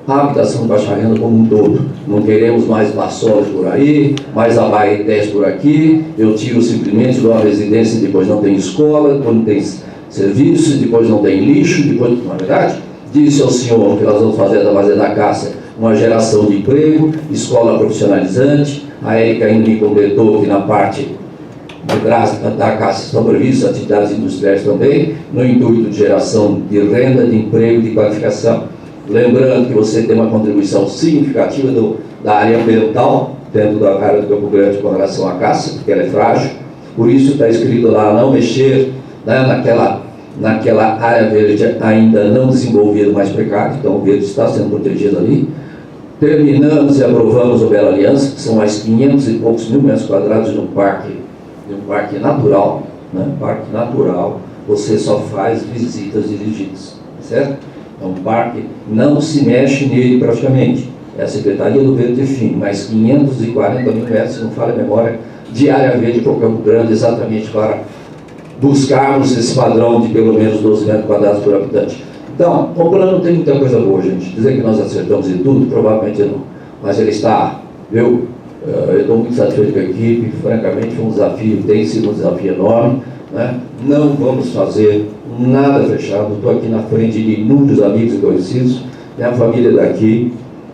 a habitação de baixa renda como um todo. Não queremos mais maçons por aí, mais abaetés por aqui, eu tiro simplesmente de uma residência e depois não tem escola, depois não tem serviço, depois não tem lixo, depois, na verdade, disse ao senhor que nós vamos fazer da base da Cássia uma geração de emprego, escola profissionalizante. A Érica ainda me completou que na parte de trás da Cássia estão previstas atividades industriais também, no intuito de geração de renda, de emprego, de qualificação. Lembrando que você tem uma contribuição significativa da área ambiental dentro da área do Campo Grande com relação à Cássia, porque ela é frágil, por isso está escrito lá não mexer, né, naquela área verde ainda não desenvolvida, mais precária, então o verde está sendo protegido ali. Terminamos e aprovamos o Bela Aliança, que são mais 500 e poucos mil metros quadrados de um parque natural, né? Parque natural, você só faz visitas dirigidas, certo? É um parque, não se mexe nele praticamente, é a Secretaria do Verde define, mais 540 mil metros, se não falha a memória, de área verde para o Campo Grande, exatamente para buscarmos esse padrão de pelo menos 12 metros quadrados por habitante. Então, o plano tem muita coisa boa, gente. Dizer que nós acertamos em tudo, provavelmente não. Mas ele está, eu estou muito satisfeito com a equipe, francamente foi um desafio, tem sido um desafio enorme, né? Não vamos fazer nada fechado, estou aqui na frente de inúmeros amigos e conhecidos, minha família daqui,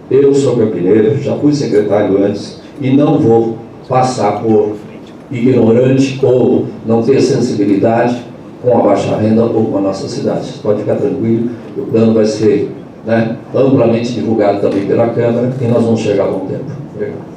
eu sou campineiro, já fui secretário antes, e não vou passar por ignorante ou não ter sensibilidade com a baixa renda ou com a nossa cidade. Você pode ficar tranquilo, o plano vai ser, né, amplamente divulgado também pela Câmara e nós vamos chegar a bom tempo. Obrigado.